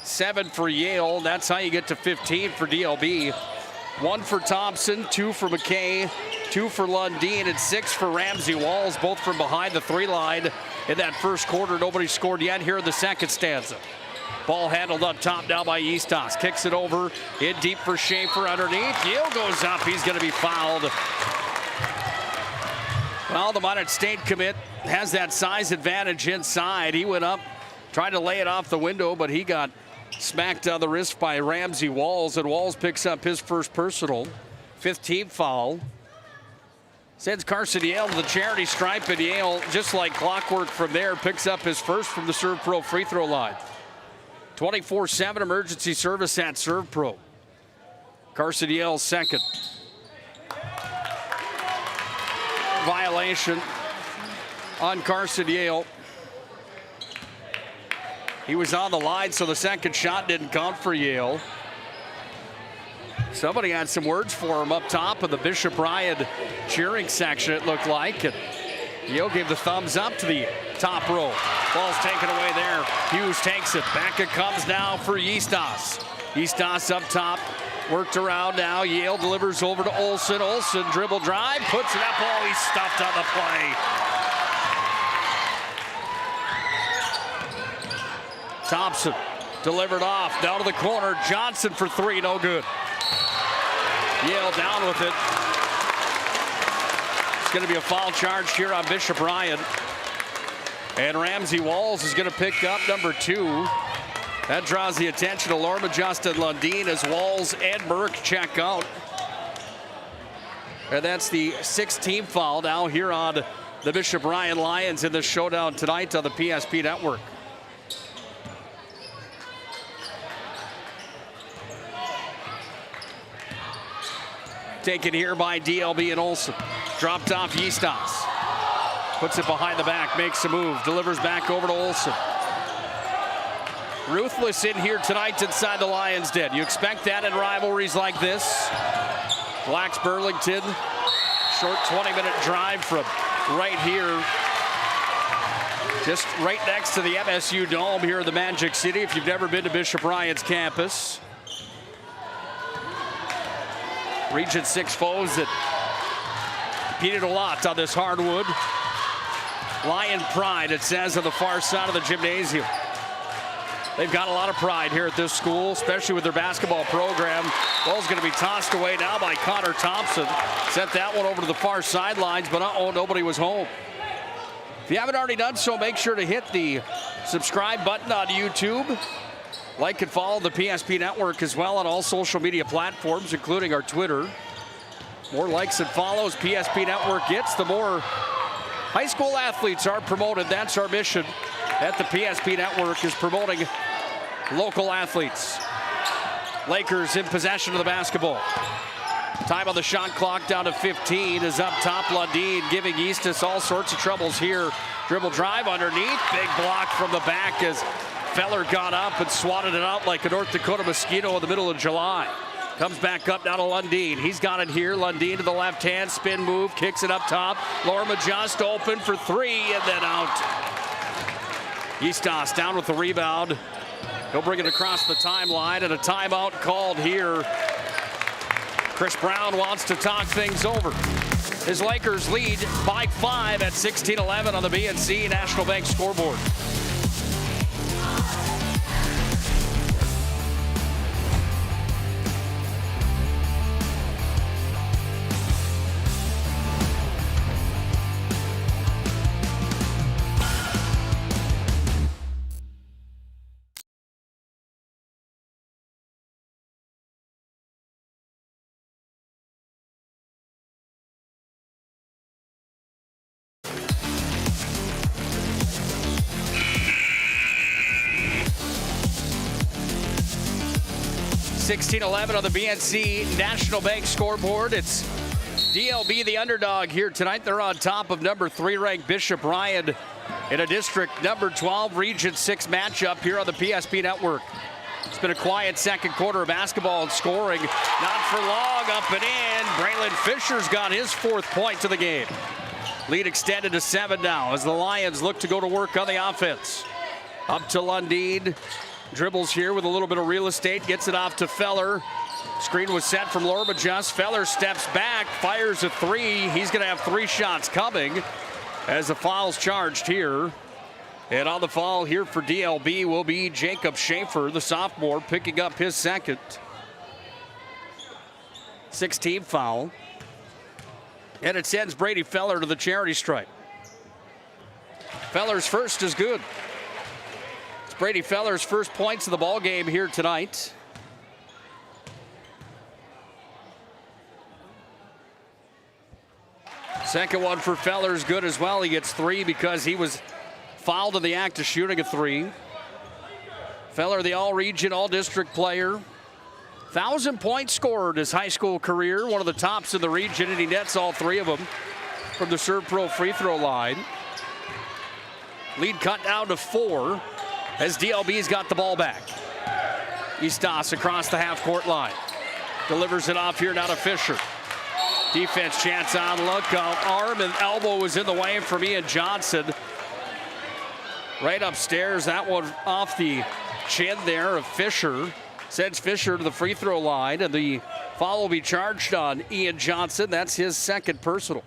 7 for Yale. That's how you get to 15 for DLB. 1 for Thompson, 2 for McKay, 2 for Lundeen, and 6 for Ramsey Walls, both from behind the 3-line in that first quarter. Nobody scored yet here in the second stanza. Ball handled up top now by Eastos. Kicks it over in deep for Schaefer underneath. Yale goes up. He's going to be fouled. Well, the Minot State commit has that size advantage inside. He went up, tried to lay it off the window, but he got smacked on the wrist by Ramsey Walls, and Walls picks up his first personal. 15th foul. Sends Carson Yale to the charity stripe, and Yale, just like clockwork from there, picks up his first from the Serve Pro free throw line. 24/7 emergency service at Serve Pro. Carson Yale's second. Violation on Carson Yale. He was on the line, so the second shot didn't count for Yale. Somebody had some words for him up top of the Bishop Ryan cheering section, it looked like. And Yale gave the thumbs up to the top row. Ball's taken away there. Hughes takes it. Back it comes now for Eastos. Eastos up top. Worked around now. Yale delivers over to Olson. Olson dribble drive. Puts it up. Oh, he's stuffed on the play. Thompson delivered off. Down to the corner. Johnson for 3. No good. Yale down with it. It's going to be a foul charge here on Bishop Ryan. And Ramsey Walls is going to pick up number 2. That draws the attention of Lorma Justin Lundeen as Walls and Burke check out. And that's the 6th team foul now here on the Bishop Ryan Lions in the showdown tonight on the PSP Network. Taken here by DLB and Olsen. Dropped off Yeastas. Puts it behind the back, makes a move, delivers back over to Olsen. Ruthless in here tonight inside the Lions' den. You expect that in rivalries like this. Blacks Burlington, short 20-minute drive from right here. Just right next to the MSU Dome here in the Magic City if you've never been to Bishop Ryan's campus. Region 6 foes that competed a lot on this hardwood. Lion pride, it says, on the far side of the gymnasium. They've got a lot of pride here at this school, especially with their basketball program. Ball's going to be tossed away now by Connor Thompson. Sent that one over to the far sidelines, but nobody was home. If you haven't already done so, make sure to hit the subscribe button on YouTube. Like and follow the PSP Network as well on all social media platforms, including our Twitter. More likes and follows PSP Network gets, the more high school athletes are promoted. That's our mission at the PSP Network, is promoting local athletes. Lakers in possession of the basketball. Time on the shot clock down to 15 is up top. Lundeen giving Eastis all sorts of troubles here. Dribble drive underneath. Big block from the back as Feller got up and swatted it out like a North Dakota mosquito in the middle of July. Comes back up now to Lundeen. He's got it here. Lundeen to the left hand, spin move, kicks it up top. Lorma just open for 3 and then out. Eastas down with the rebound. He'll bring it across the timeline, and a timeout called here. Chris Brown wants to talk things over. His Lakers lead by 5 at 16-11 on the BNC National Bank scoreboard. $16-11 on the BNC National Bank scoreboard. It's DLB, the underdog here tonight. They're on top of number 3 ranked Bishop Ryan in a district number 12 Region 6 matchup here on the PSP Network. It's been a quiet second quarter of basketball and scoring. Not for long, up and in. Braylon Fisher's got his 4th point to the game. Lead extended to 7 now as the Lions look to go to work on the offense. Up to Lundeen. Dribbles here with a little bit of real estate, gets it off to Feller. Screen was set from Lorma Just. Feller steps back, fires a 3. He's going to have 3 shots coming as the foul's charged here. And on the foul here for DLB will be Jacob Schaefer, the sophomore, picking up his 2nd. 16 foul. And it sends Brady Feller to the charity stripe. Feller's first is good. Brady Feller's first points of the ball game here tonight. Second one for Feller's good as well. He gets 3 because he was fouled in the act of shooting a 3. Feller, the all-region, all-district player. 1,000-point scorer in his high school career. One of the tops in the region, and he nets all 3 of them from the Serve Pro free throw line. Lead cut down to 4. As DLB's got the ball back. Eastas across the half-court line. Delivers it off here now to Fisher. Defense chance on lookout. Arm and elbow was in the way from Ian Johnson. Right upstairs, that one off the chin there of Fisher. Sends Fisher to the free throw line, and the foul will be charged on Ian Johnson. That's his 2nd personal.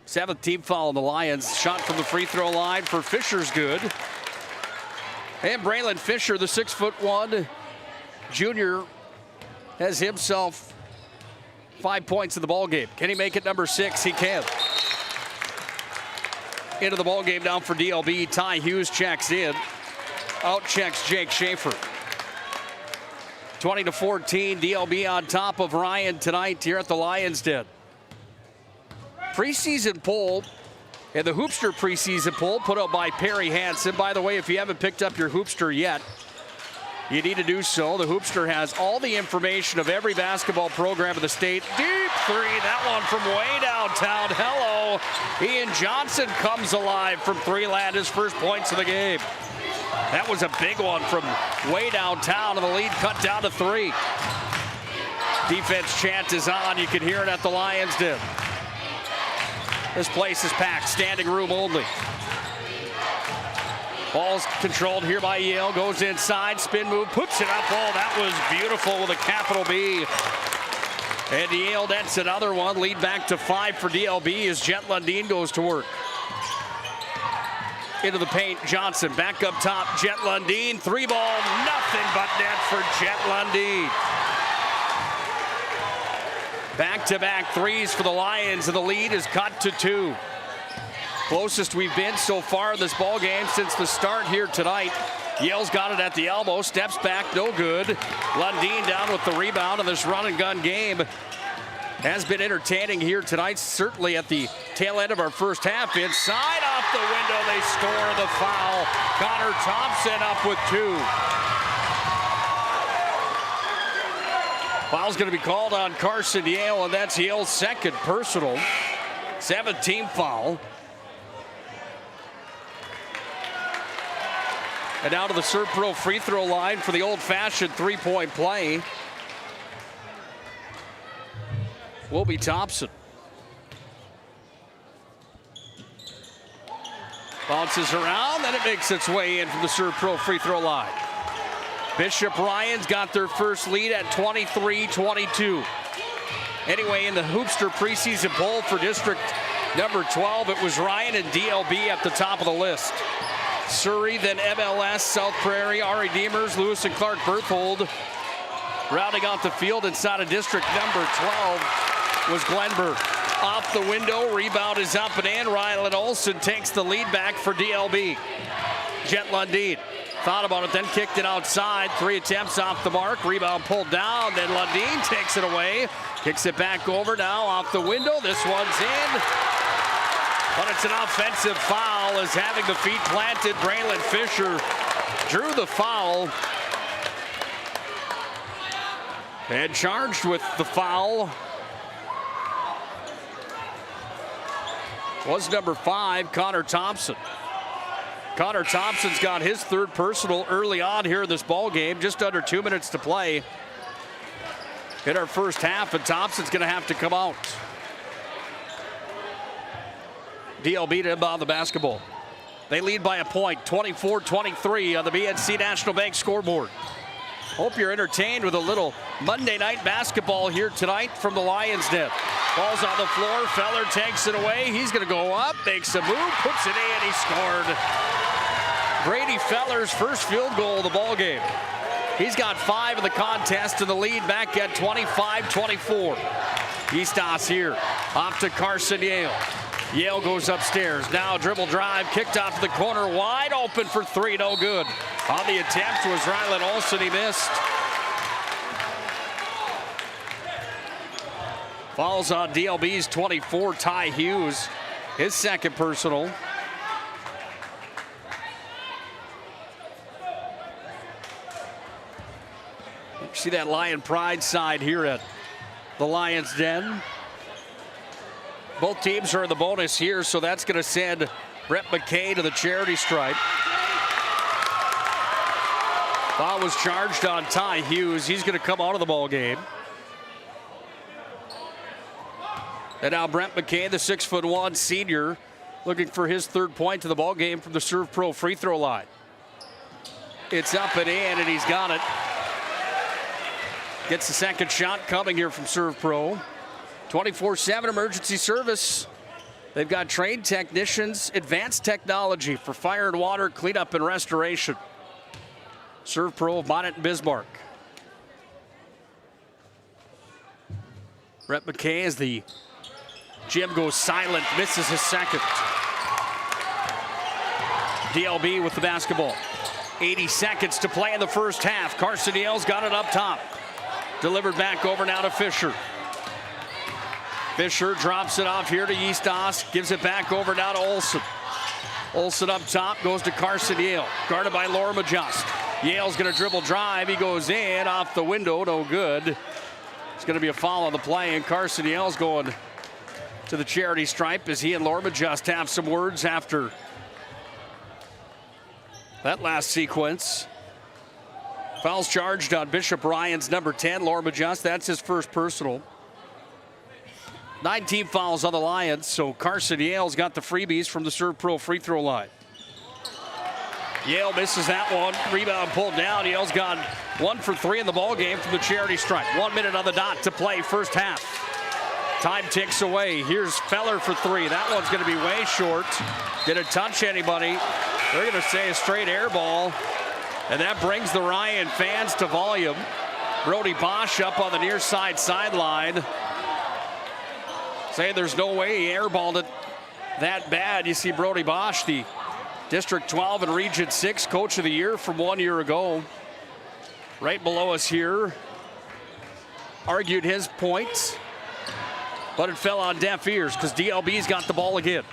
7th team foul on the Lions. Shot from the free throw line for Fisher's good. And Braylon Fisher, the 6'1" junior, has himself 5 points in the ball game. Can he make it number 6? He can. into the ball game now for DLB. Ty Hughes checks in. Out checks Jake Schaefer. 20-14, DLB on top of Ryan tonight here at the Lions Den. Preseason poll, and the Hoopster preseason poll put out by Perry Hansen. By the way, if you haven't picked up your Hoopster yet, you need to do so. The Hoopster has all the information of every basketball program in the state. Deep three, that one from way downtown. Hello, Ian Johnson comes alive from three, land his first points of the game. That was a big one from way downtown, and the lead cut down to 3. Defense chant is on. You can hear it at the Lions Den. This place is packed, standing room only. Ball's controlled here by Yale, goes inside, spin move, puts it up. Oh, that was beautiful with a capital B. And Yale nets another one, lead back to 5 for DLB as Jet Lundin goes to work. Into the paint, Johnson back up top, Jet Lundin, 3-ball, nothing but net for Jet Lundin. Back-to-back threes for the Lions, and the lead is cut to 2. Closest we've been so far in this ball game since the start here tonight. Yale's got it at the elbow, steps back, no good. Lundin down with the rebound in this run-and-gun game. Has been entertaining here tonight, certainly at the tail end of our first half. Inside, off the window, they score the foul. Connor Thompson up with 2. Foul's going to be called on Carson Yale, and that's Yale's second personal. 7th team foul. And now to the Serpro free throw line for the old-fashioned three-point play will be Thompson. Bounces around, and it makes its way in from the Serpro free throw line. Bishop Ryan's got their first lead at 23-22. Anyway, in the Hoopster preseason poll for district number 12, it was Ryan and DLB at the top of the list. Surrey, then MLS, South Prairie, Ari Demers, Lewis and Clark Berthold. Rounding out the field inside of district number 12 was Glenberg. Off the window, rebound is up and in. Rylan Olsen takes the lead back for DLB. Jet Lundin thought about it, then kicked it outside. 3 attempts off the mark. Rebound pulled down, then Lundin takes it away. Kicks it back over now off the window. This one's in. But it's an offensive foul as having the feet planted. Braylon Fisher drew the foul. And charged with the foul was number 5, Connor Thompson. Connor Thompson's got his 3rd personal early on here in this ball game. Just under 2 minutes to play in our first half, and Thompson's going to have to come out. DLB to inbound the basketball. They lead by a point, 24-23 on the BNC National Bank scoreboard. Hope you're entertained with a little Monday night basketball here tonight from the Lions Den. Ball's on the floor, Feller takes it away. He's gonna go up, makes a move, puts it in, he scored. Brady Feller's first field goal of the ball game. He's got 5 in the contest, and the lead back at 25-24. Eastos here, off to Carson Yale. Yale goes upstairs. Now dribble drive, kicked off the corner, wide open for 3, no good. On the attempt was Rylan Olsen, he missed. Falls on DLB's 24, Ty Hughes, his 2nd personal. See that Lion Pride side here at the Lions Den. Both teams are in the bonus here, so that's going to send Brett McKay to the charity stripe. Foul was charged on Ty Hughes. He's going to come out of the ball game. And now Brett McKay, the 6'1" senior, looking for his 3rd point to the ball game from the Serve Pro free throw line. It's up and in, and he's got it. Gets the 2nd shot coming here from Serve Pro. 24/7 emergency service. They've got trained technicians, advanced technology for fire and water cleanup and restoration. Serve Pro of Bonnet and Bismarck. Brett McKay as the Jim goes silent, misses his 2nd. DLB with the basketball. 80 seconds to play in the first half. Carson Yale's got it up top. Delivered back over now to Fisher. Fisher drops it off here to Eastos. Gives it back over now to Olsen. Olsen up top, goes to Carson Yale. Guarded by Lorma Just. Yale's going to dribble drive. He goes in, off the window, no good. It's going to be a foul on the play, and Carson Yale's going to the charity stripe as he and Lorma Just have some words after that last sequence. Fouls charged on Bishop Ryan's number 10, Lorma Just. That's his first personal. 9 team fouls on the Lions, so Carson Yale's got the freebies from the Serve Pro free throw line. Yale misses that one. Rebound pulled down. Yale's got 1 for 3 in the ball game from the charity stripe. 1 minute on the dot to play first half. Time ticks away. Here's Feller for 3. That one's going to be way short. Didn't touch anybody. They're going to say a straight air ball. And that brings the Ryan fans to volume. Brody Bosch up on the near side sideline, saying there's no way he airballed it that bad. You see Brody Bosch, the District 12 and Region 6 Coach of the Year from 1 year ago, right below us here, argued his points, but it fell on deaf ears because DLB's got the ball again.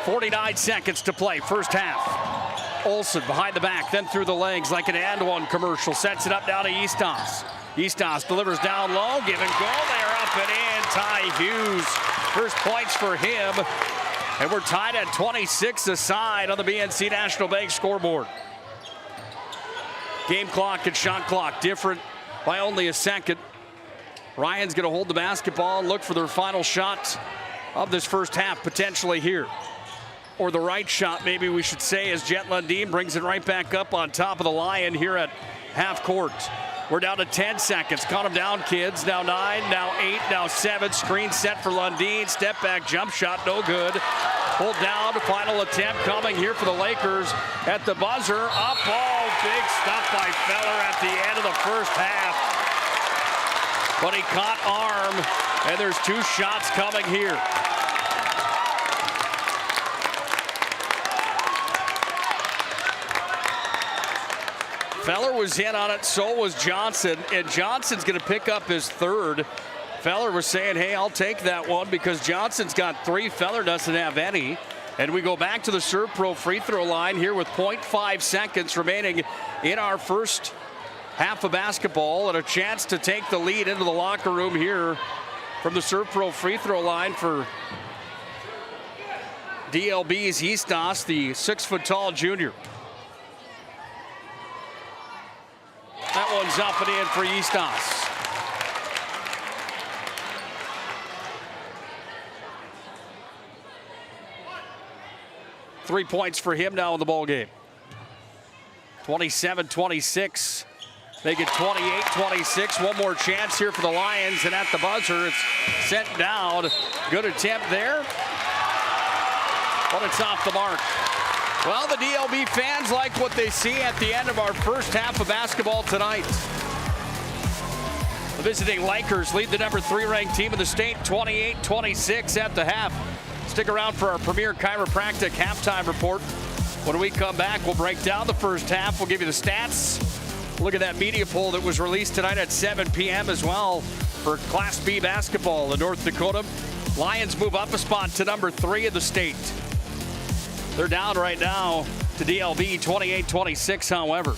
49 seconds to play, first half. Olsen behind the back, then through the legs like an and one commercial. Sets it up down to Eastos. Eastos delivers down low, give and go. They're up and in. Ty Hughes, first points for him. And we're tied at 26 aside on the BNC National Bank scoreboard. Game clock and shot clock different by only a second. Ryan's going to hold the basketball and look for their final shot of this first half potentially here. Or the right shot, maybe we should say, as Jet Lundin brings it right back up on top of the Lion here at half court. We're down to 10 seconds. Count them down, kids. Now 9, now 8, now 7. Screen set for Lundin. Step back jump shot, no good. Pulled down, final attempt coming here for the Lakers at the buzzer. Up ball, big stuff by Feller at the end of the first half. But he caught arm, and there's 2 shots coming here. Feller was in on it, so was Johnson, and Johnson's going to pick up his third. Feller was saying, hey, I'll take that one because Johnson's got 3, Feller doesn't have any. And we go back to the Serve Pro free throw line here with 0.5 seconds remaining in our first half of basketball, and a chance to take the lead into the locker room here from the Serve Pro free throw line for DLB's Eastos, the 6-foot-tall junior. That one's up and in for Eastos. Three points for him now in the ball game. 27-26. Make it 28-26. One more chance here for the Lions, and at the buzzer, it's sent down. Good attempt there, but it's off the mark. Well, the DLB fans like what they see at the end of our first half of basketball tonight. The visiting Lakers lead the number 3 ranked team in the state, 28-26 at the half. Stick around for our Premier Chiropractic halftime report. When we come back, we'll break down the first half. We'll give you the stats. Look at that media poll that was released tonight at 7 p.m. as well for Class B basketball in North Dakota. Lions move up a spot to number 3 in the state. They're down right now to DLB 28-26, however.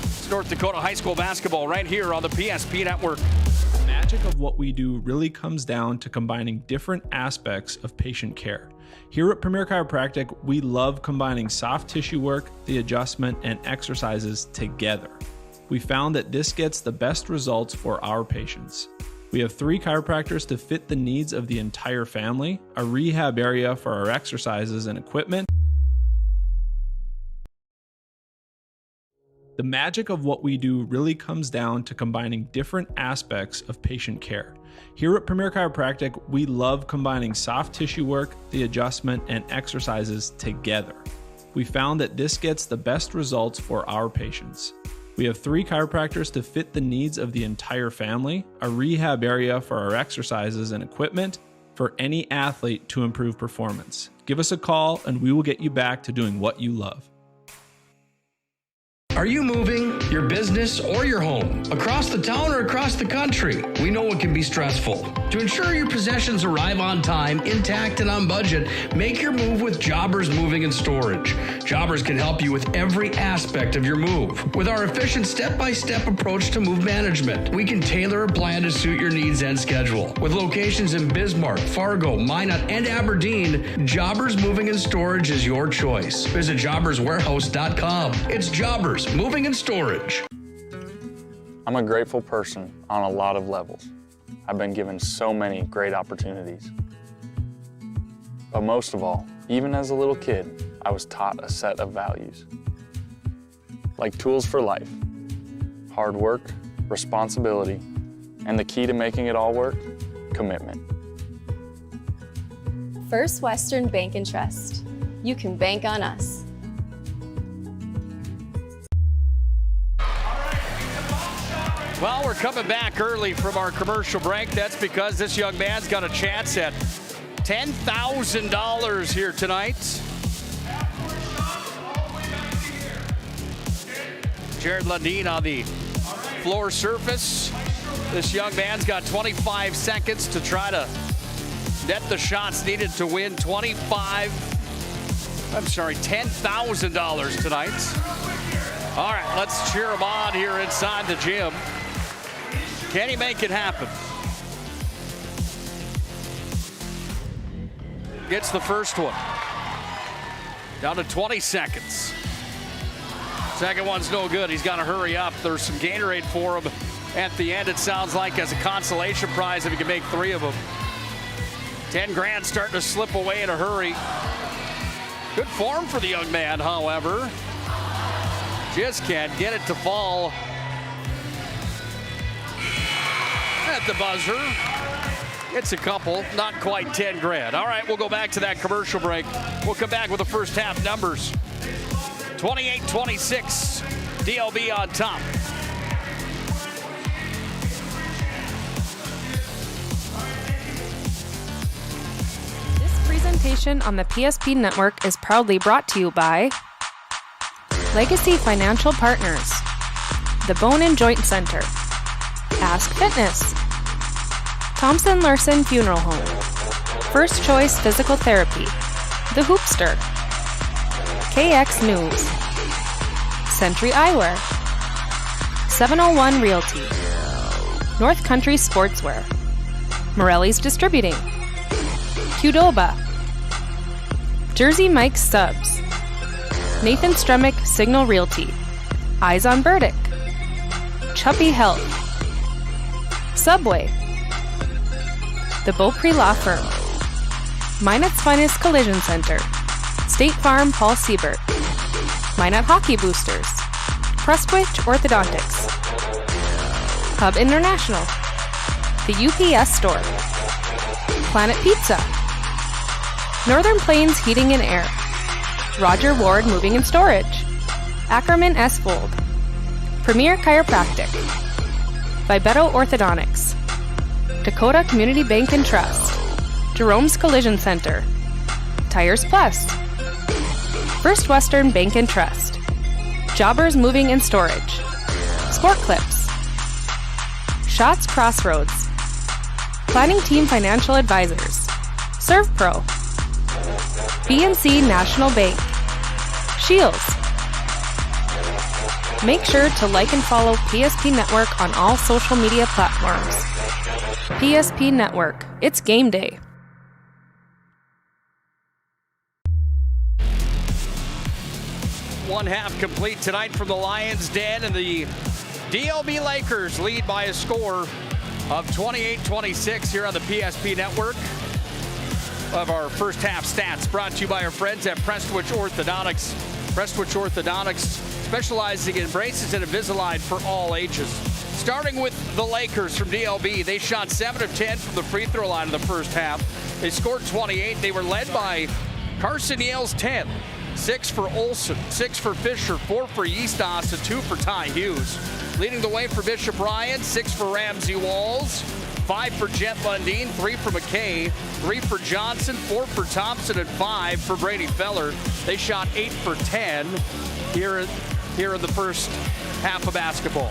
It's North Dakota high school basketball right here on the PSP Network. The magic of what we do really comes down to combining different aspects of patient care. Here at Premier Chiropractic, we love combining soft tissue work, the adjustment, and exercises together. We found that this gets the best results for our patients. We have 3 chiropractors to fit the needs of the entire family, a rehab area for our exercises and equipment. The magic of what we do really comes down to combining different aspects of patient care. Here at Premier Chiropractic, we love combining soft tissue work, the adjustment, and exercises together. We found that this gets the best results for our patients. We have 3 chiropractors to fit the needs of the entire family, a rehab area for our exercises and equipment for any athlete to improve performance. Give us a call and we will get you back to doing what you love. Are you moving your business or your home across the town or across the country? We know it can be stressful. To ensure your possessions arrive on time, intact, and on budget, make your move with Jobbers Moving and Storage. Jobbers can help you with every aspect of your move. With our efficient step-by-step approach to move management, we can tailor a plan to suit your needs and schedule. With locations in Bismarck, Fargo, Minot, and Aberdeen, Jobbers Moving and Storage is your choice. Visit jobberswarehouse.com. It's Jobbers Moving and Storage. I'm a grateful person on a lot of levels. I've been given so many great opportunities. But most of all, even as a little kid, I was taught a set of values. Like tools for life, hard work, responsibility, and the key to making it all work, commitment. First Western Bank and Trust. You can bank on us. Well, we're coming back early from our commercial break. That's because this young man's got a chance at $10,000 here tonight. Jared Lundeen on the floor surface. This young man's got 25 seconds to try to net the shots needed to win $10,000 tonight. All right, let's cheer him on here inside the gym. Can he make it happen? Gets the first one. Down to 20 seconds. Second one's no good. He's got to hurry up. There's some Gatorade for him at the end, it sounds like, as a consolation prize if he can make 3 of them. 10 grand starting to slip away in a hurry. Good form for the young man, however. Just can't get it to fall at the buzzer. It's a couple, not quite 10 grand. All right, we'll go back to that commercial break. We'll come back with the first half numbers. 28-26, DLB on top. This presentation on the PSP Network is proudly brought to you by Legacy Financial Partners, the Bone and Joint Center, Ask Fitness, Thompson Larson Funeral Home, First Choice Physical Therapy, The Hoopster, KX News, Century Eyewear, 701 Realty, North Country Sportswear, Morelli's Distributing, Qdoba, Jersey Mike's Subs, Nathan Stremick Signal Realty, Eyes on Burdick, Chuppy Health, Subway, the Beaupre Law Firm, Minot's Finest Collision Center, State Farm Paul Siebert, Minot Hockey Boosters, Prestwich Orthodontics, Hub International, the UPS Store, Planet Pizza, Northern Plains Heating and Air, Roger Ward Moving and Storage, Ackerman S. Fold, Premier Chiropractic, Vibeto Orthodontics, Dakota Community Bank and Trust, Jerome's Collision Center, Tires Plus, First Western Bank and Trust, Jobbers Moving and Storage, Sport Clips, Shots Crossroads, Planning Team Financial Advisors, ServPro, BNC National Bank, Shields. Make sure to like and follow PSP Network on all social media platforms. PSP Network, it's game day. One half complete tonight from the Lions' Den, and the DLB Lakers lead by a score of 28-26 here on the PSP Network. Of our first half stats brought to you by our friends at Prestwich Orthodontics. Prestwich Orthodontics, specializing in braces and Invisalign for all ages. Starting with the Lakers from DLB, they shot 7 of 10 from the free throw line in the first half. They scored 28. They were led by Carson Yale's 10. 6 for Olsen, 6 for Fisher, 4 for Yeastos, and 2 for Ty Hughes. Leading the way for Bishop Ryan, 6 for Ramsey Walls, 5 for Jet Lundeen, 3 for McKay, 3 for Johnson, 4 for Thompson, and 5 for Brady Feller. They shot 8 for 10 here here in the first half of basketball.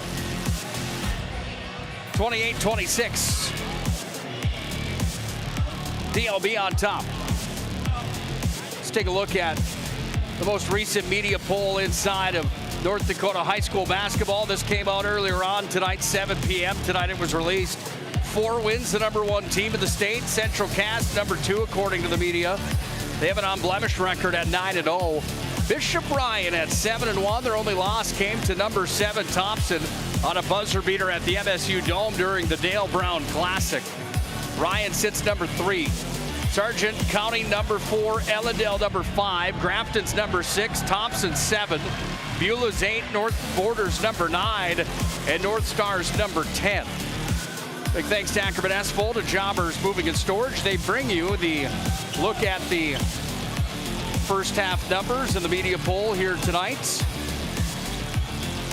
28-26. DLB on top. Let's take a look at the most recent media poll inside of North Dakota high school basketball. This came out earlier on tonight, 7 p.m. Tonight it was released. 4 wins, the #1 team in the state. Central Cass, #2 according to the media. They have an unblemished record at 9-0. Bishop Ryan at 7-1. Their only loss came to #7 Thompson on a buzzer beater at the MSU Dome during the Dale Brown Classic. Ryan sits #3. Sargent County #4, Ellendale #5, Grafton's #6, Thompson 7, Beulah's 8, North Borders #9, and North Stars #10. Big thanks to Ackerman Asphalt and Jobbers Moving and Storage. They bring you the look at the first half numbers in the media poll here tonight.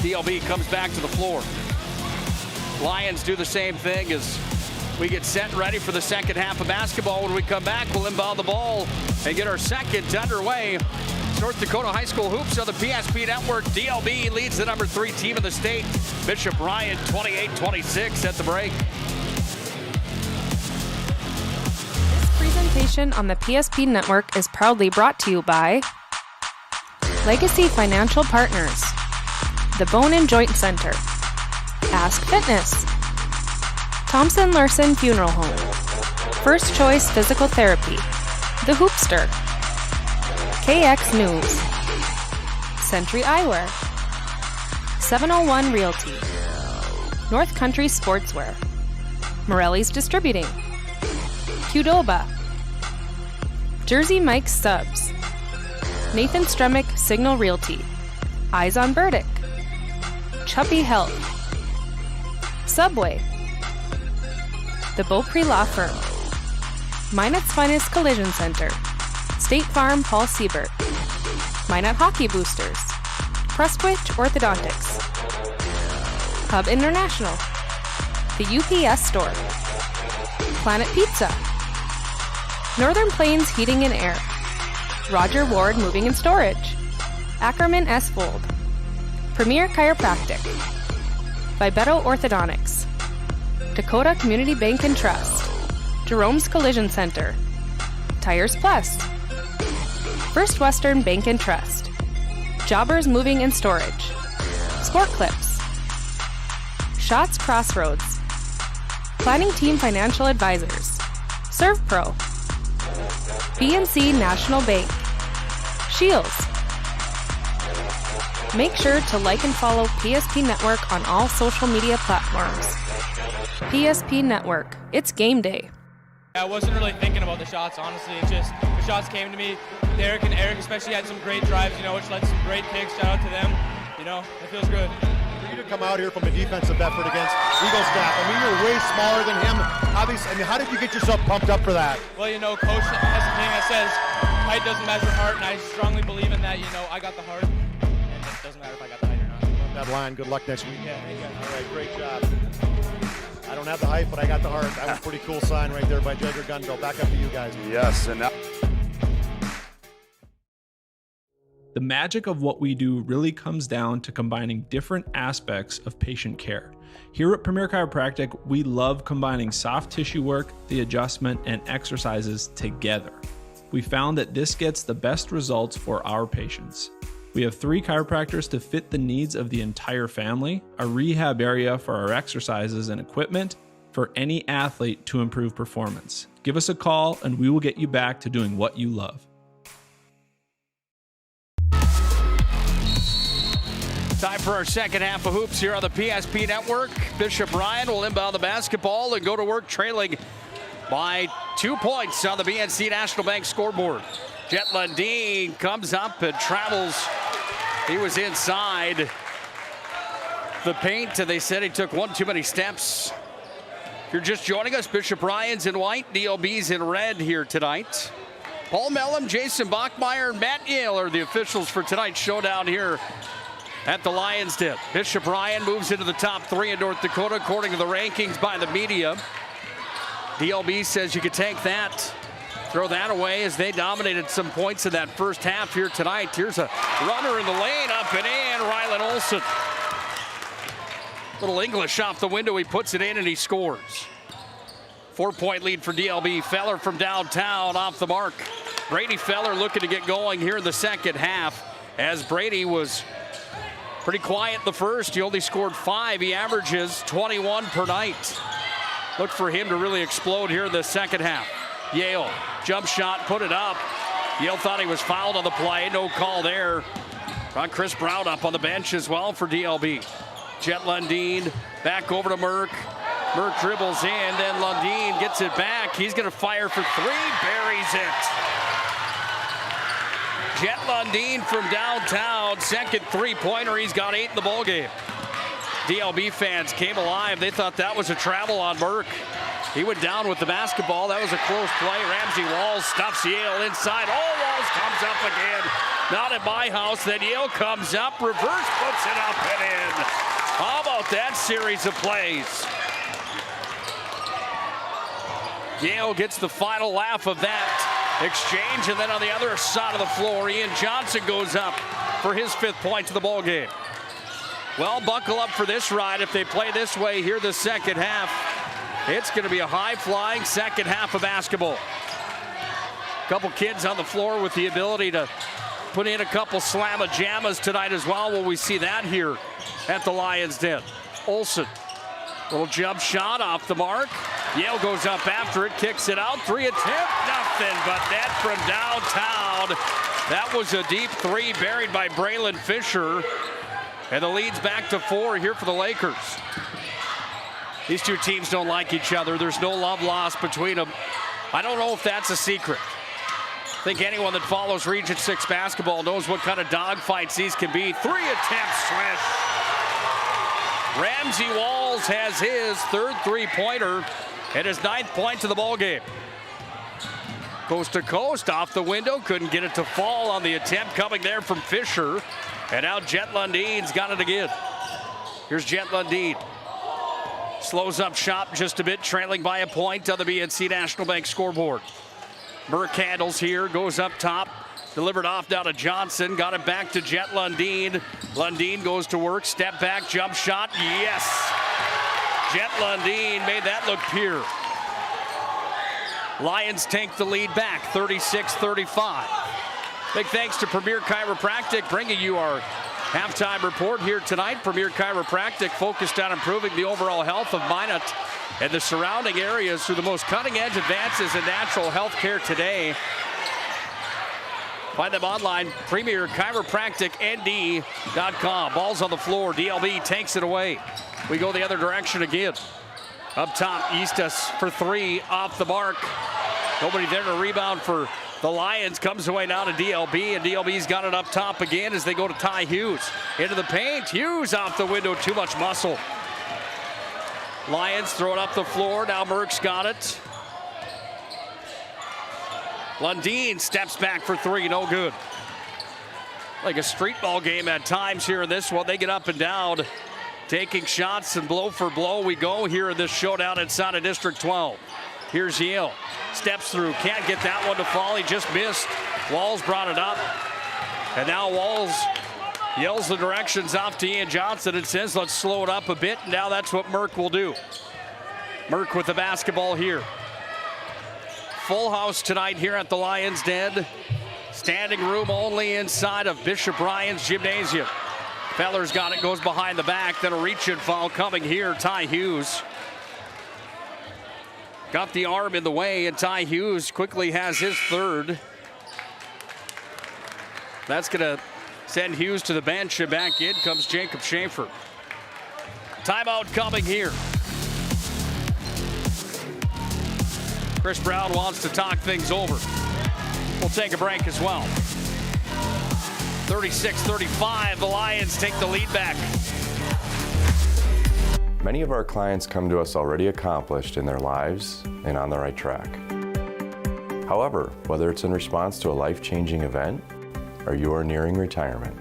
DLB comes back to the floor. Lions do the same thing as we get set ready for the second half of basketball. When we come back, we'll inbound the ball and get our second underway. It's North Dakota High School Hoops on the PSP Network. DLB leads the #3 team in the state. Bishop Ryan 28-26 at the break. Presentation on the PSP Network is proudly brought to you by Legacy Financial Partners, the Bone and Joint Center, Ask Fitness, Thompson Larson Funeral Home, First Choice Physical Therapy, The Hoopster, KX News, Century Eyewear, 701 Realty, North Country Sportswear, Morelli's Distributing, Qdoba, Jersey Mike's Subs, Nathan Stremick Signal Realty, Eyes on Burdick, Chuppy Health, Subway, The Beaupre Law Firm, Minot's Finest Collision Center, State Farm Paul Siebert, Minot Hockey Boosters, Prestwich Orthodontics, Hub International, The UPS Store, Planet Pizza, Northern Plains Heating and Air, Roger Ward Moving and Storage, Ackerman Esfold, Premier Chiropractic, Vibeto Orthodontics, Dakota Community Bank and Trust, Jerome's Collision Center, Tires Plus, First Western Bank and Trust, Jobbers Moving and Storage, Sport Clips, Shots Crossroads, Planning Team Financial Advisors, ServPro, BNC National Bank, Shields. Make sure to like and follow PSP Network on all social media platforms. PSP Network, it's game day. I wasn't really thinking about the shots, honestly. It's just the shots came to me. Derek and Eric especially had some great drives, which led to some great kicks. Shout out to them. It feels good. For you to come out here from a defensive effort against Eagles staff, you're way smaller than him. Obviously, how did you get yourself pumped up for that? Well, Coach has a thing that says height doesn't measure heart, and I strongly believe in that. I got the heart, and it doesn't matter if I got the height or not. Love that line. Good luck next week. Yeah, thank you. All right, great job. I don't have the height, but I got the heart. That was a pretty cool sign right there by Jagger Gunville. Back up to you guys. Yes, and now The magic of what we do really comes down to combining different aspects of patient care. Here at Premier Chiropractic, we love combining soft tissue work, the adjustment, and exercises together. We found that this gets the best results for our patients. We have 3 chiropractors to fit the needs of the entire family, a rehab area for our exercises and equipment for any athlete to improve performance. Give us a call and we will get you back to doing what you love. Time for our second half of hoops here on the PSP Network. Bishop Ryan will inbound the basketball and go to work trailing by 2 points on the BNC National Bank scoreboard. Jet Lundeen comes up and travels. He was inside the paint, and they said he took one too many steps. If you're just joining us, Bishop Ryan's in white, DLB's in red here tonight. Paul Mellum, Jason Bachmeyer, and Matt Yale are the officials for tonight's showdown here at the Lions Den. Bishop Ryan moves into the top 3 in North Dakota, according to the rankings by the media. DLB says you could take that, throw that away, as they dominated some points in that first half here tonight. Here's a runner in the lane, up and in. and Rylan Olson. Little English off the window. He puts it in and he scores. 4-point lead for DLB. Feller from downtown off the mark. Brady Feller looking to get going here in the second half, as Brady was pretty quiet the first. He only scored 5. He averages 21 per night. Look for him to really explode here in the second half. Yale, jump shot, put it up. Yale thought he was fouled on the play. No call there. Got Chris Brown up on the bench as well for DLB. Jet Lundeen back over to Merck. Merck dribbles in, then Lundeen gets it back. He's going to fire for 3, buries it. Jet Lundeen from downtown, second three-pointer. He's got 8 in the ballgame. DLB fans came alive. They thought that was a travel on Merck. He went down with the basketball. That was a close play. Ramsey Walls stuffs Yale inside. Oh, Walls comes up again. Not at my house. Then Yale comes up, reverse, puts it up and in. How about that series of plays? Yale gets the final laugh of that exchange, and then on the other side of the floor, Ian Johnson goes up for his 5th point to the ball game. Well, buckle up for this ride. If they play this way here the second half, it's going to be a high-flying second half of basketball. A couple kids on the floor with the ability to put in a couple slamma-jammas tonight as well. Will we see that here at the Lions Den? Olsen, little jump shot off the mark. Yale goes up after it, kicks it out. 3 attempt, nothing but net from downtown. That was a deep 3 buried by Braylon Fisher. And the lead's back to 4 here for the Lakers. These two teams don't like each other. There's no love lost between them. I don't know if that's a secret. I think anyone that follows Region 6 basketball knows what kind of dogfights these can be. 3 attempts, swish. Ramsey Walls has his 3rd three-pointer and his 9th point to the ballgame. Coast to coast, off the window, couldn't get it to fall on the attempt coming there from Fisher. And now Jet Lundeen's got it again. Here's Jet Lundeen. Slows up shot just a bit, trailing by a point on the BNC National Bank scoreboard. Burke handles here, goes up top, delivered off down to Johnson, got it back to Jet Lundeen. Lundeen goes to work, step back, jump shot, yes! Jet Lundeen made that look pure. Lions take the lead back, 36-35. Big thanks to Premier Chiropractic, bringing you our halftime report here tonight. Premier Chiropractic focused on improving the overall health of Minot and the surrounding areas through the most cutting-edge advances in natural health care today. Find them online, premierchiropracticnd.com. Ball's on the floor. DLB takes it away. We go the other direction again. Up top, Eastus for 3, off the mark. Nobody there to rebound for the Lions. Comes away now to DLB, and DLB's got it up top again as they go to Ty Hughes. Into the paint, Hughes off the window, too much muscle. Lions throw it up the floor, now Merck's got it. Lundeen steps back for 3, no good. Like a street ball game at times here in this one. They get up and down, taking shots, and blow for blow we go here in this showdown inside of District 12. Here's Yale, steps through, can't get that one to fall, he just missed. Walls brought it up, and now Walls yells the directions off to Ian Johnson and says, let's slow it up a bit. And now that's what Merck will do. Merck with the basketball here. Full house tonight here at the Lions Den. Standing room only inside of Bishop Ryan's Gymnasium. Feller's got it, goes behind the back, then a reach-in foul coming here. Ty Hughes got the arm in the way, and Ty Hughes quickly has his 3rd. That's gonna send Hughes to the bench, and back in comes Jacob Schaefer. Timeout coming here. Chris Brown wants to talk things over. We'll take a break as well. 36-35, the Lions take the lead back. Many of our clients come to us already accomplished in their lives and on the right track. However, whether it's in response to a life-changing event or you are nearing retirement,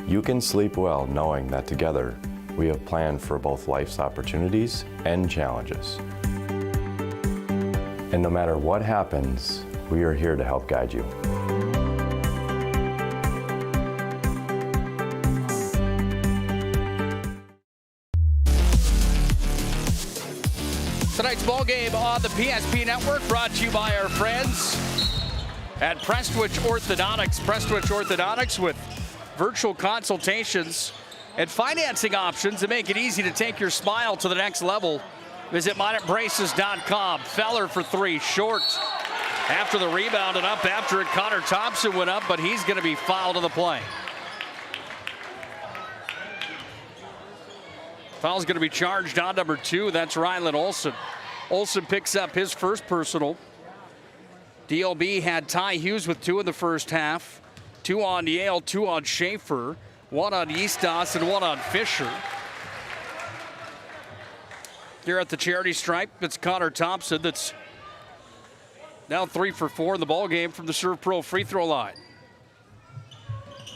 you can sleep well knowing that together we have planned for both life's opportunities and challenges. And no matter what happens, we are here to help guide you. Tonight's ball game on the PSP Network brought to you by our friends at Prestwich Orthodontics. Prestwich Orthodontics with virtual consultations and financing options to make it easy to take your smile to the next level. Visit minebraces.com. Feller for three, short. After the rebound and up after it, Connor Thompson went up, but he's going to be fouled on the play. Foul's going to be charged on number 2. That's Ryland Olson. Olson picks up his first personal. DLB had Ty Hughes with 2 in the first half. 2 on Yale, 2 on Schaefer, 1 on Eastos, and 1 on Fisher. Here at the charity stripe, it's Connor Thompson that's now 3 for 4 in the ball game from the Serve Pro free throw line.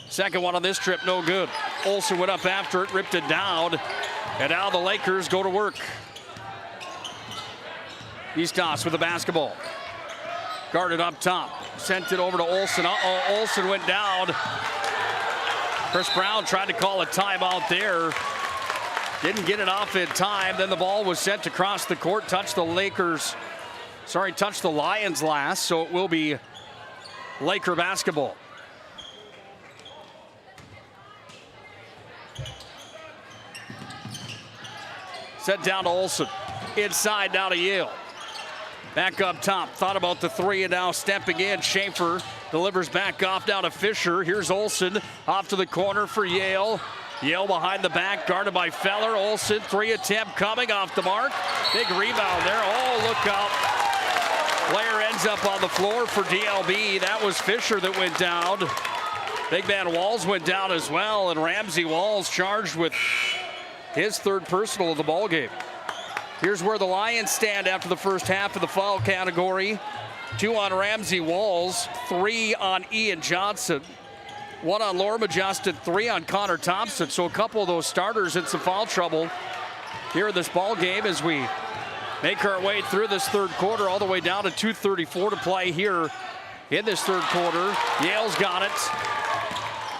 Second one on this trip, no good. Olsen went up after it, ripped it down, and now the Lakers go to work. Eastos with the basketball. Guarded up top, sent it over to Olsen. Olsen went down. Chris Brown tried to call a timeout there. Didn't get it off in time. Then the ball was sent across the court, touched the Lions last, so it will be Laker basketball. Set down to Olsen. Inside now to Yale. Back up top, thought about the 3 and now stepping in. Schaefer delivers back off down to Fisher. Here's Olsen off to the corner for Yale. Yale behind the back, guarded by Feller. Olsen, 3 attempt coming off the mark. Big rebound there. Oh, look out. Player ends up on the floor for DLB. That was Fisher that went down. Big man Walls went down as well, and Ramsey Walls charged with his 3rd personal of the ball game. Here's where the Lions stand after the first half of the foul category. 2 on Ramsey Walls, 3 on Ian Johnson, 1 on Lorma Justin, 3 on Connor Thompson. So a couple of those starters in some foul trouble here in this ball game as we make our way through this 3rd quarter, all the way down to 2:34 to play here in this 3rd quarter. Yale's got it.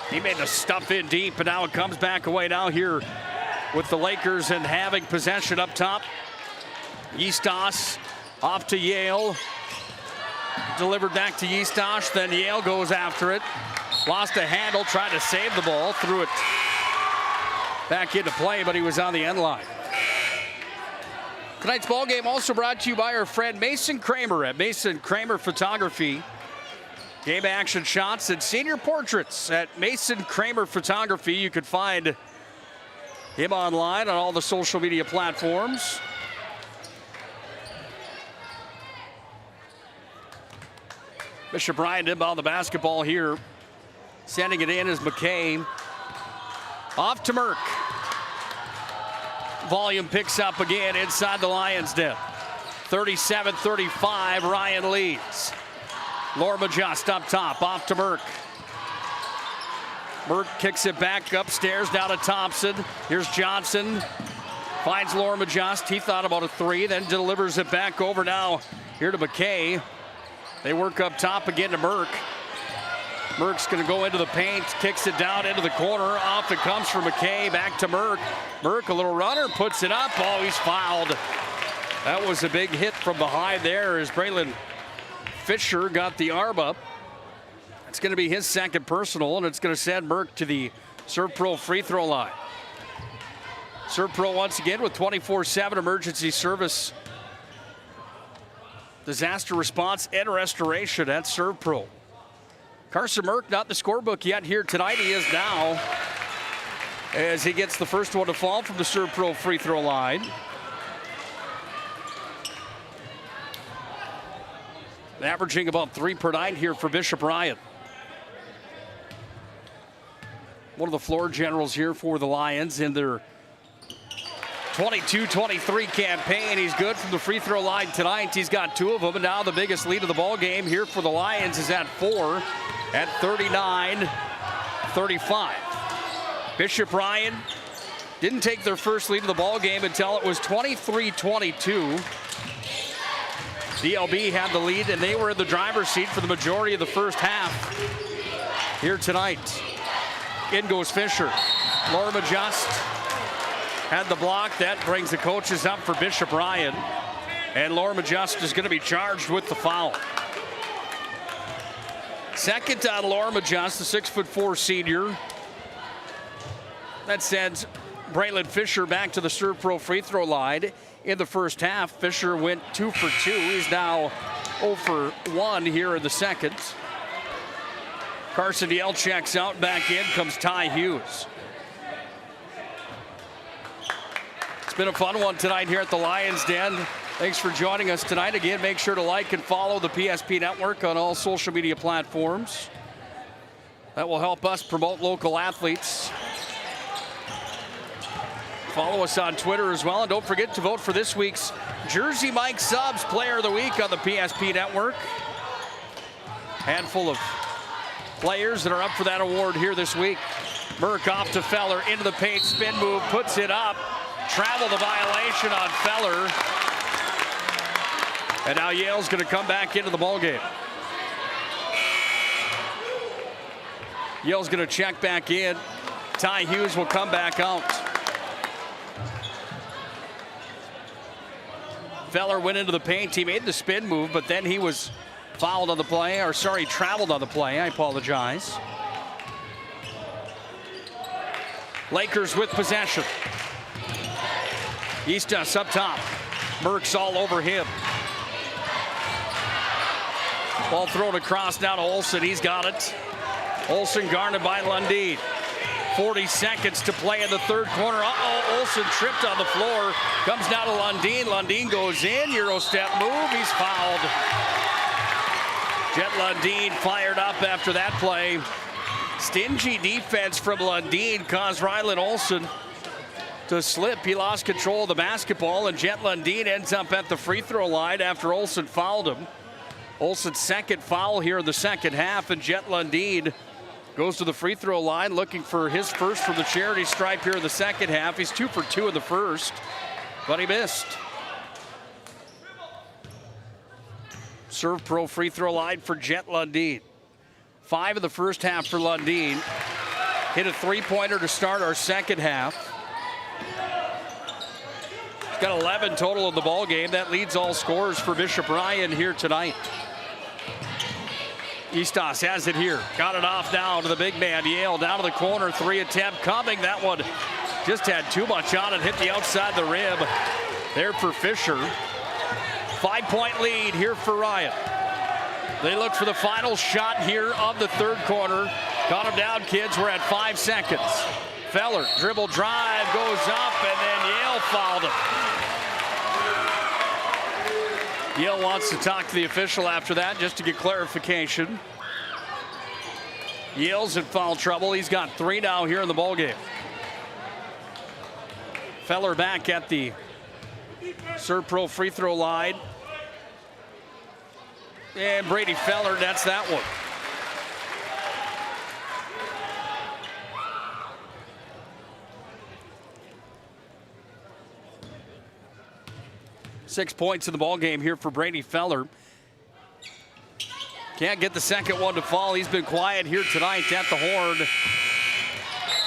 He made the stuff in deep, and now it comes back away now here with the Lakers and having possession up top. Eastos off to Yale. Delivered back to Eastos, then Yale goes after it. Lost a handle, tried to save the ball, threw it back into play, but he was on the end line. Tonight's ball game also brought to you by our friend Mason Kramer at Mason Kramer Photography. Game action shots and senior portraits at Mason Kramer Photography. You can find him online on all the social media platforms. Bishop Bryant inbound the basketball here. Sending it in is McKay. Off to Merck. Volume picks up again inside the Lions' den. 37-35, Ryan leads. Lorma just up top, off to Merck. Merck kicks it back upstairs, down to Thompson. Here's Johnson. Finds Lorma just. He thought about a 3, then delivers it back over now here to McKay. They work up top again to Merck. Merck's going to go into the paint, kicks it down into the corner. Off it comes for McKay, back to Merck. Merck, a little runner, puts it up. Oh, he's fouled. That was a big hit from behind there as Braylon Fisher got the arm up. It's going to be his 2nd personal, and it's going to send Merck to the Serve Pro free throw line. Serve Pro once again with 24/7 emergency service, disaster response, and restoration at Serve Pro. Carson Merck, not the scorebook yet here tonight. He is now, as he gets the first one to fall from the Serve Pro free throw line. Averaging about 3 per night here for Bishop Ryan. One of the floor generals here for the Lions in their 22-23 campaign. He's good from the free throw line tonight. He's got 2 of them, and now the biggest lead of the ball game here for the Lions is at 4 at 39-35. Bishop Ryan didn't take their first lead of the ball game until it was 23-22. DLB had the lead, and they were in the driver's seat for the majority of the first half here tonight. In goes Fisher. Lorma just had the block. That brings the coaches up for Bishop Ryan. And Lorma Just is going to be charged with the foul. Second on Lorma Just, the 6'4" senior. That sends Braylon Fisher back to the Serve Pro free throw line. In the first half, Fisher went 2 for 2. He's now 0 for 1 here in the second. Carson Yell checks out. Back in comes Ty Hughes. It's been a fun one tonight here at the Lions Den. Thanks for joining us tonight. Again, make sure to like and follow the PSP Network on all social media platforms. That will help us promote local athletes. Follow us on Twitter as well. And don't forget to vote for this week's Jersey Mike Subs Player of the Week on the PSP Network. Handful of players that are up for that award here this week. Merck off to Feller, into the paint, spin move, puts it up. Travel the violation on Feller. And now Yale's going to come back into the ballgame. Yale's going to check back in. Ty Hughes will come back out. Feller went into the paint. He made the spin move, but then he was fouled on the play, or sorry, traveled on the play. I apologize. Lakers with possession. Eastus up top. Merck's all over him. Ball thrown across now to Olsen. He's got it. Olsen guarded by Lundin. 40 seconds to play in the third quarter. Uh-oh, Olsen tripped on the floor. Comes down to Lundin. Lundin goes in. Euro step move. He's fouled. Jet Lundin fired up after that play. Stingy defense from Lundin caused Rylan Olsen to slip. He lost control of the basketball, and Jet Lundin ends up at the free throw line after Olsen fouled him. Olsen's second foul here in the second half, and Jet Lundin goes to the free throw line looking for his first from the charity stripe here in the second half. He's 2 for 2 in the first, but he missed. Serve Pro free throw line for Jet Lundin. 5 in the first half for Lundin. Hit a three-pointer to start our second half. He's got 11 total in the ball game. That leads all scorers for Bishop Ryan here tonight. Eastos has it here. Got it off now to the big man. Yale down to the corner. 3 attempt coming. That one just had too much on it. Hit the outside the rim. There for Fisher. 5-point lead here for Ryan. They look for the final shot here of the third quarter. Got him down, kids. We're at 5 seconds. Feller, dribble drive, goes up, and then Yale fouled him. Yale wants to talk to the official after that just to get clarification. Yale's in foul trouble. He's got 3 now here in the ballgame. Feller back at the Serve Pro free throw line. And Brady Feller, that's that one. Six points in the ball game here for Brady Feller. Can't get the second one to fall. He's been quiet here tonight at the horn.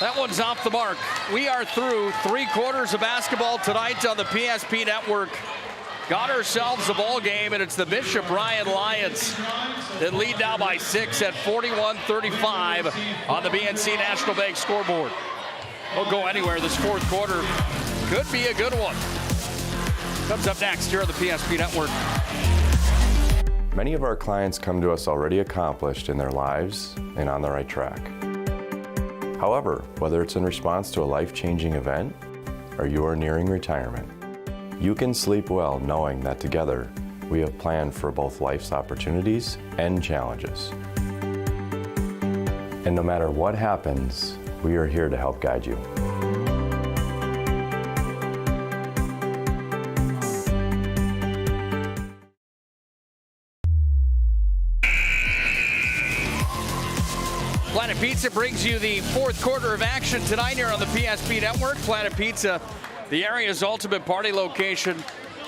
That one's off the mark. We are through 3 quarters of basketball tonight on the PSP Network. Got ourselves a ball game, and it's the Bishop Ryan Lions that lead now by 6 at 41-35 on the BNC National Bank scoreboard. Don't go anywhere. This fourth quarter could be a good one. Comes up next here on the PSP Network. Many of our clients come to us already accomplished in their lives and on the right track. However, whether it's in response to a life-changing event or you are nearing retirement, you can sleep well knowing that together we have planned for both life's opportunities and challenges. And no matter what happens, we are here to help guide you. Planet Pizza brings you the fourth quarter of action tonight here on the PSP Network. Planet Pizza, the area's ultimate party location.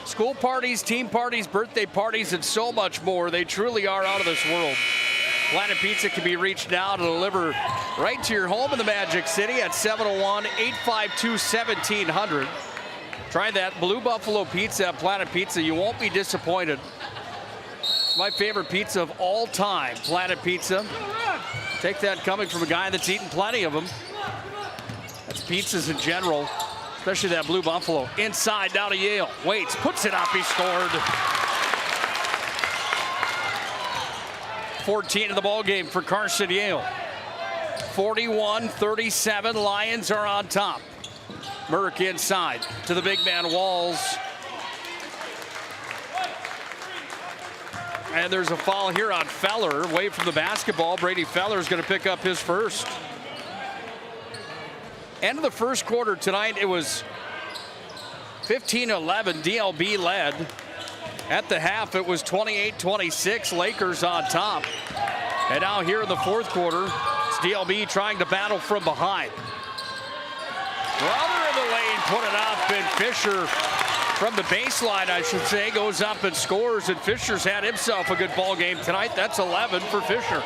School parties, team parties, birthday parties, and so much more. They truly are out of this world. Planet Pizza can be reached now to deliver right to your home in the Magic City at 701-852-1700. Try that Blue Buffalo pizza at Planet Pizza. You won't be disappointed. It's my favorite pizza of all time, Planet Pizza. Take that coming from a guy that's eaten plenty of them. That's pizzas in general, especially that Blue Buffalo. Inside, down to Yale. Waits, puts it up, he scored. 14 in the ball game for Carson Yale. 41-37, Lions are on top. Merck inside to the big man Walls. And there's a foul here on Feller, away from the basketball. Brady Feller is going to pick up his first. End of the first quarter tonight, it was 15-11, DLB led. At the half, it was 28-26, Lakers on top. And now here in the fourth quarter, it's DLB trying to battle from behind. Brother in the lane, put it up, and Fisher from the baseline, I should say, goes up and scores, and Fisher's had himself a good ball game tonight. That's 11 for Fisher.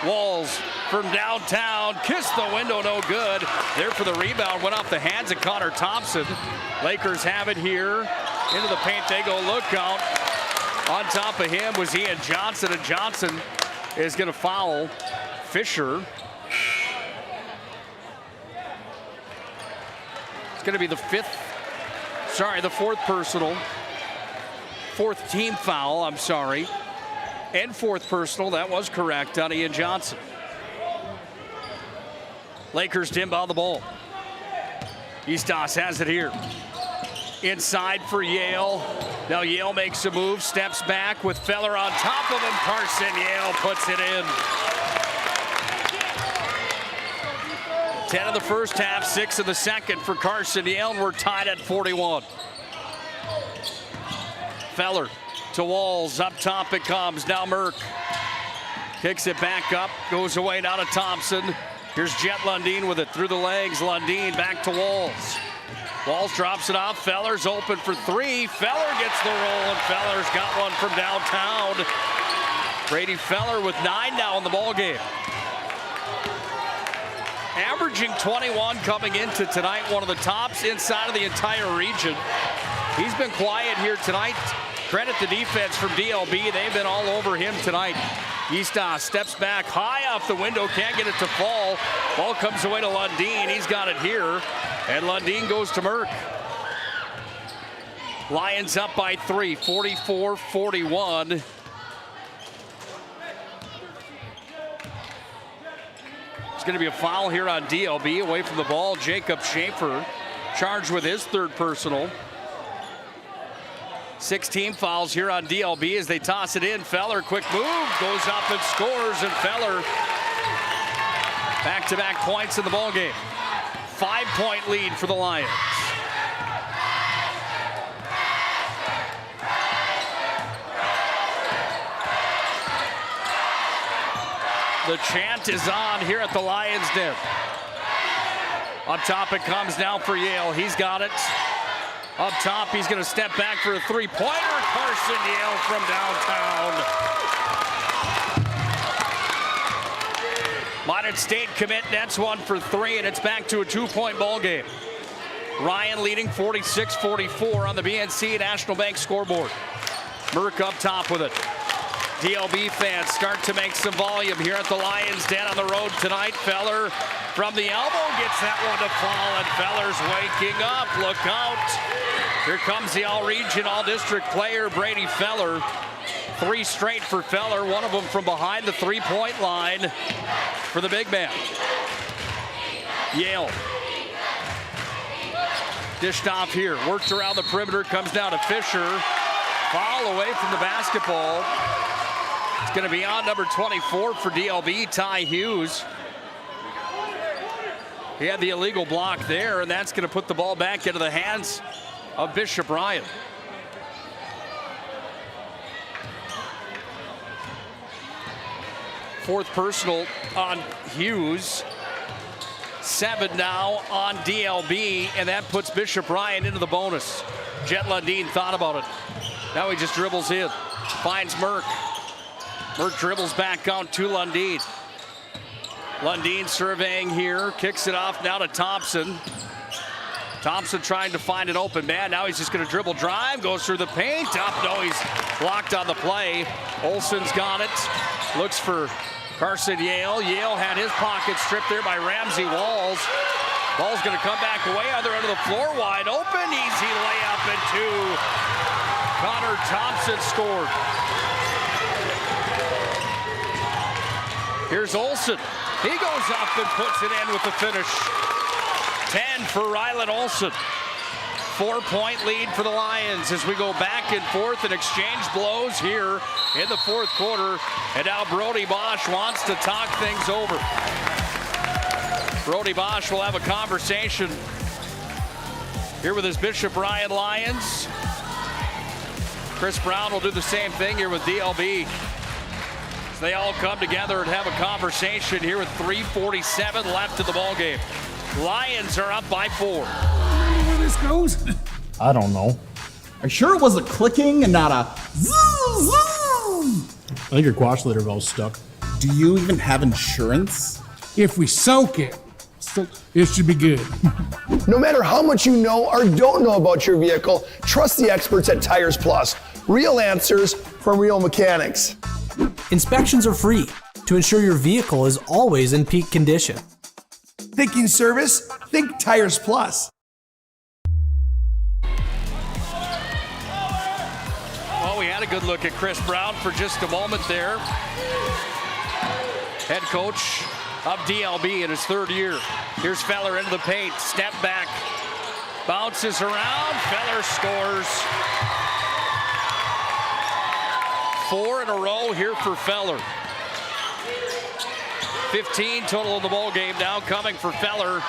Walls from downtown, kissed the window, no good. There for the rebound, went off the hands of Connor Thompson. Lakers have it here, into the paint they go, look out. On top of him was Ian Johnson, and Johnson is gonna foul Fisher. It's gonna be the fourth personal. Fourth team foul, I'm sorry. And fourth personal, that was correct, on Ian Johnson. Lakers inbound the ball. Eastos has it here. Inside for Yale. Now Yale makes a move, steps back with Feller on top of him. Carson Yale puts it in. 10 of the first half, 6 of the second for Carson Yale, and we're tied at 41. Feller to Walls, up top it comes, now Merck. Kicks it back up, goes away now to Thompson. Here's Jet Lundeen with it through the legs. Lundeen back to Walls. Walls drops it off, Feller's open for three. Feller gets the roll, and Feller's got one from downtown. Brady Feller with 9 now in the ball game. Averaging 21 coming into tonight, one of the tops inside of the entire region. He's been quiet here tonight. Credit the defense from DLB. They've been all over him tonight. Eastos steps back high off the window, can't get it to fall. Ball comes away to Lundeen. He's got it here, and Lundeen goes to Merck. Lions up by 3, 44-41. It's going to be a foul here on DLB. Away from the ball, Jacob Schaefer charged with his third personal. 6 team fouls here on DLB as they toss it in. Feller, quick move, goes up and scores, and Feller back-to-back points in the ballgame. 5-point lead for the Lions. The chant is on here at the Lions' Den. Up top it comes now for Yale. He's got it. Up top, he's going to step back for a three-pointer. Carson Yale from downtown. Minot State commit nets one for 3, and it's back to a 2-point ball game. Ryan leading 46-44 on the BNC National Bank scoreboard. Merck up top with it. DLB fans start to make some volume here at the Lions' Den on the road tonight. Feller from the elbow gets that one to fall, and Feller's waking up. Look out. Here comes the all-region, all-district player, Brady Feller. 3 straight for Feller, one of them from behind the 3-point line for the big man. Yale. Dished off here, worked around the perimeter, comes down to Fisher. Foul away from the basketball. It's going to be on number 24 for DLB, Ty Hughes. He had the illegal block there, and that's going to put the ball back into the hands of Bishop Ryan. Fourth personal on Hughes. 7 now on DLB, and that puts Bishop Ryan into the bonus. Jet Lundeen thought about it. Now he just dribbles in. Finds Merck. Merck dribbles back out to Lundeen. Lundeen surveying here. Kicks it off now to Thompson. Thompson trying to find an open man. Now he's just going to dribble drive, goes through the paint. Up, no, he's blocked on the play. Olsen's got it. Looks for Carson Yale. Yale had his pocket stripped there by Ramsey Walls. Ball's going to come back away. Other end of the floor, wide open. Easy layup and two. Connor Thompson scored. Here's Olsen. He goes up and puts it in with the finish. 10 for Rylan Olsen. 4-point lead for the Lions as we go back and forth and exchange blows here in the fourth quarter. And now Brody Bosch wants to talk things over. Brody Bosch will have a conversation here with his Bishop Ryan Lions. Chris Brown will do the same thing here with DLB. So they all come together and have a conversation here with 3:47 left in the ballgame. Lions are up by 4. Where this goes? I don't know. Are you sure it was a clicking and not a zoom, zoom? I think your quash litter valve's stuck. Do you even have insurance? If we soak it, it should be good. No matter how much you know or don't know about your vehicle, trust the experts at Tires Plus. Real answers from real mechanics. Inspections are free to ensure your vehicle is always in peak condition. Thinking service? Think Tires Plus. Well, we had a good look at Chris Brown for just a moment there. Head coach of DLB in his third year. Here's Feller into the paint, step back, bounces around, Feller scores. 4 in a row here for Feller. 15 total in the ball game now coming for Feller,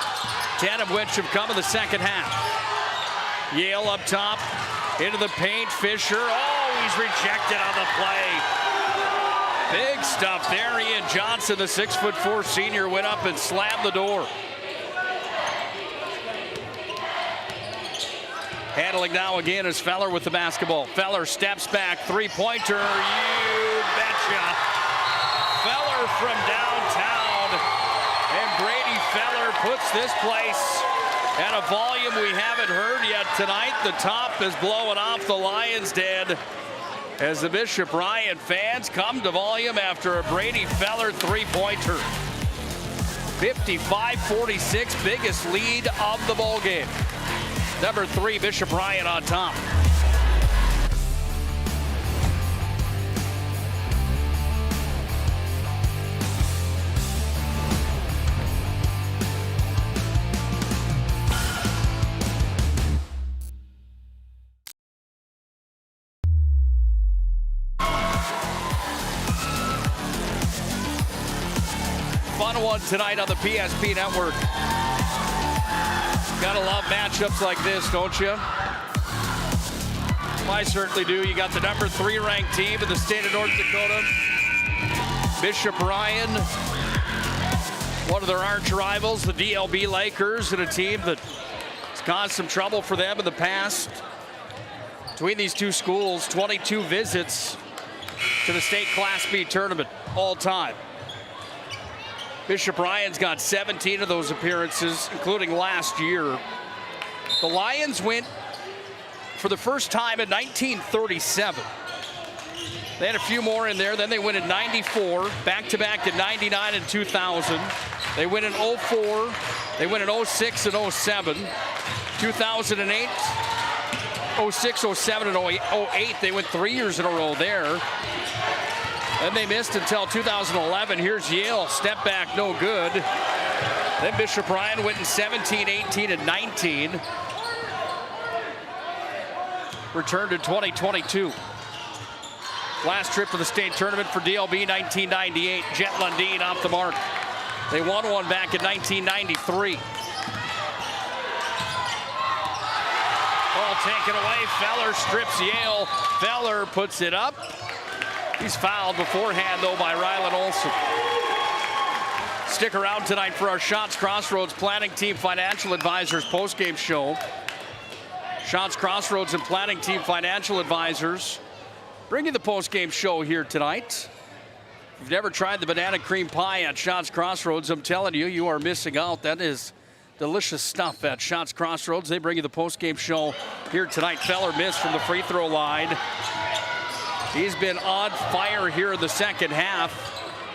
10 of which have come in the second half. Yale up top, into the paint, Fisher, oh, he's rejected on the play. Big stuff there. Ian Johnson, the 6'4" senior, went up and slammed the door. Handling now again is Feller with the basketball. Feller steps back, three-pointer, you betcha. Feller from downtown, and Brady Feller puts this place at a volume we haven't heard yet tonight. The top is blowing off the Lions' den as the Bishop Ryan fans come to volume after a Brady Feller three-pointer. 55-46, biggest lead of the ball game. Number 3, Bishop Ryan on top. Fun one tonight on the PSP Network. Gotta love matchups like this, don't you? I certainly do. You got the number 3 ranked team in the state of North Dakota, Bishop Ryan, one of their arch rivals, the DLB Lakers, and a team that has caused some trouble for them in the past. Between these two schools, 22 visits to the state Class B tournament all time. Bishop Ryan's got 17 of those appearances, including last year. The Lions went for the first time in 1937. They had a few more in there. Then they win in 94, back-to-back in 99 and 2000. They win in 04. They win in 06 and 07. 2008, 06, 07, and 08. They went 3 years in a row there. Then they missed until 2011. Here's Yale, step back, no good. Then Bishop Ryan went in 17, 18, and 19. Returned in 2022. Last trip to the state tournament for DLB, 1998. Jet Lundeen off the mark. They won one back in 1993. Ball taken away. Feller strips Yale. Feller puts it up. He's fouled beforehand, though, by Rylan Olsen. Stick around tonight for our Shots Crossroads Planning Team Financial Advisors postgame show. Shots Crossroads and Planning Team Financial Advisors bring you the postgame show here tonight. If you've never tried the banana cream pie at Shots Crossroads, I'm telling you, you are missing out. That is delicious stuff at Shots Crossroads. They bring you the post-game show here tonight. Feller missed from the free throw line. He's been on fire here in the second half,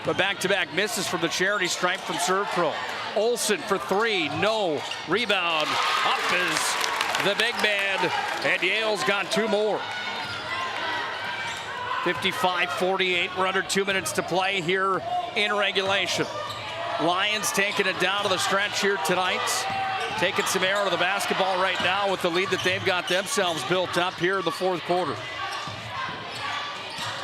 but back-to-back misses from the charity stripe from Serve Pro. Olsen for three, no. Rebound, up is the big man, and Yale's got two more. 55-48, we're under 2 minutes to play here in regulation. Lions taking it down to the stretch here tonight. Taking some air out of the basketball right now with the lead that they've got themselves built up here in the fourth quarter.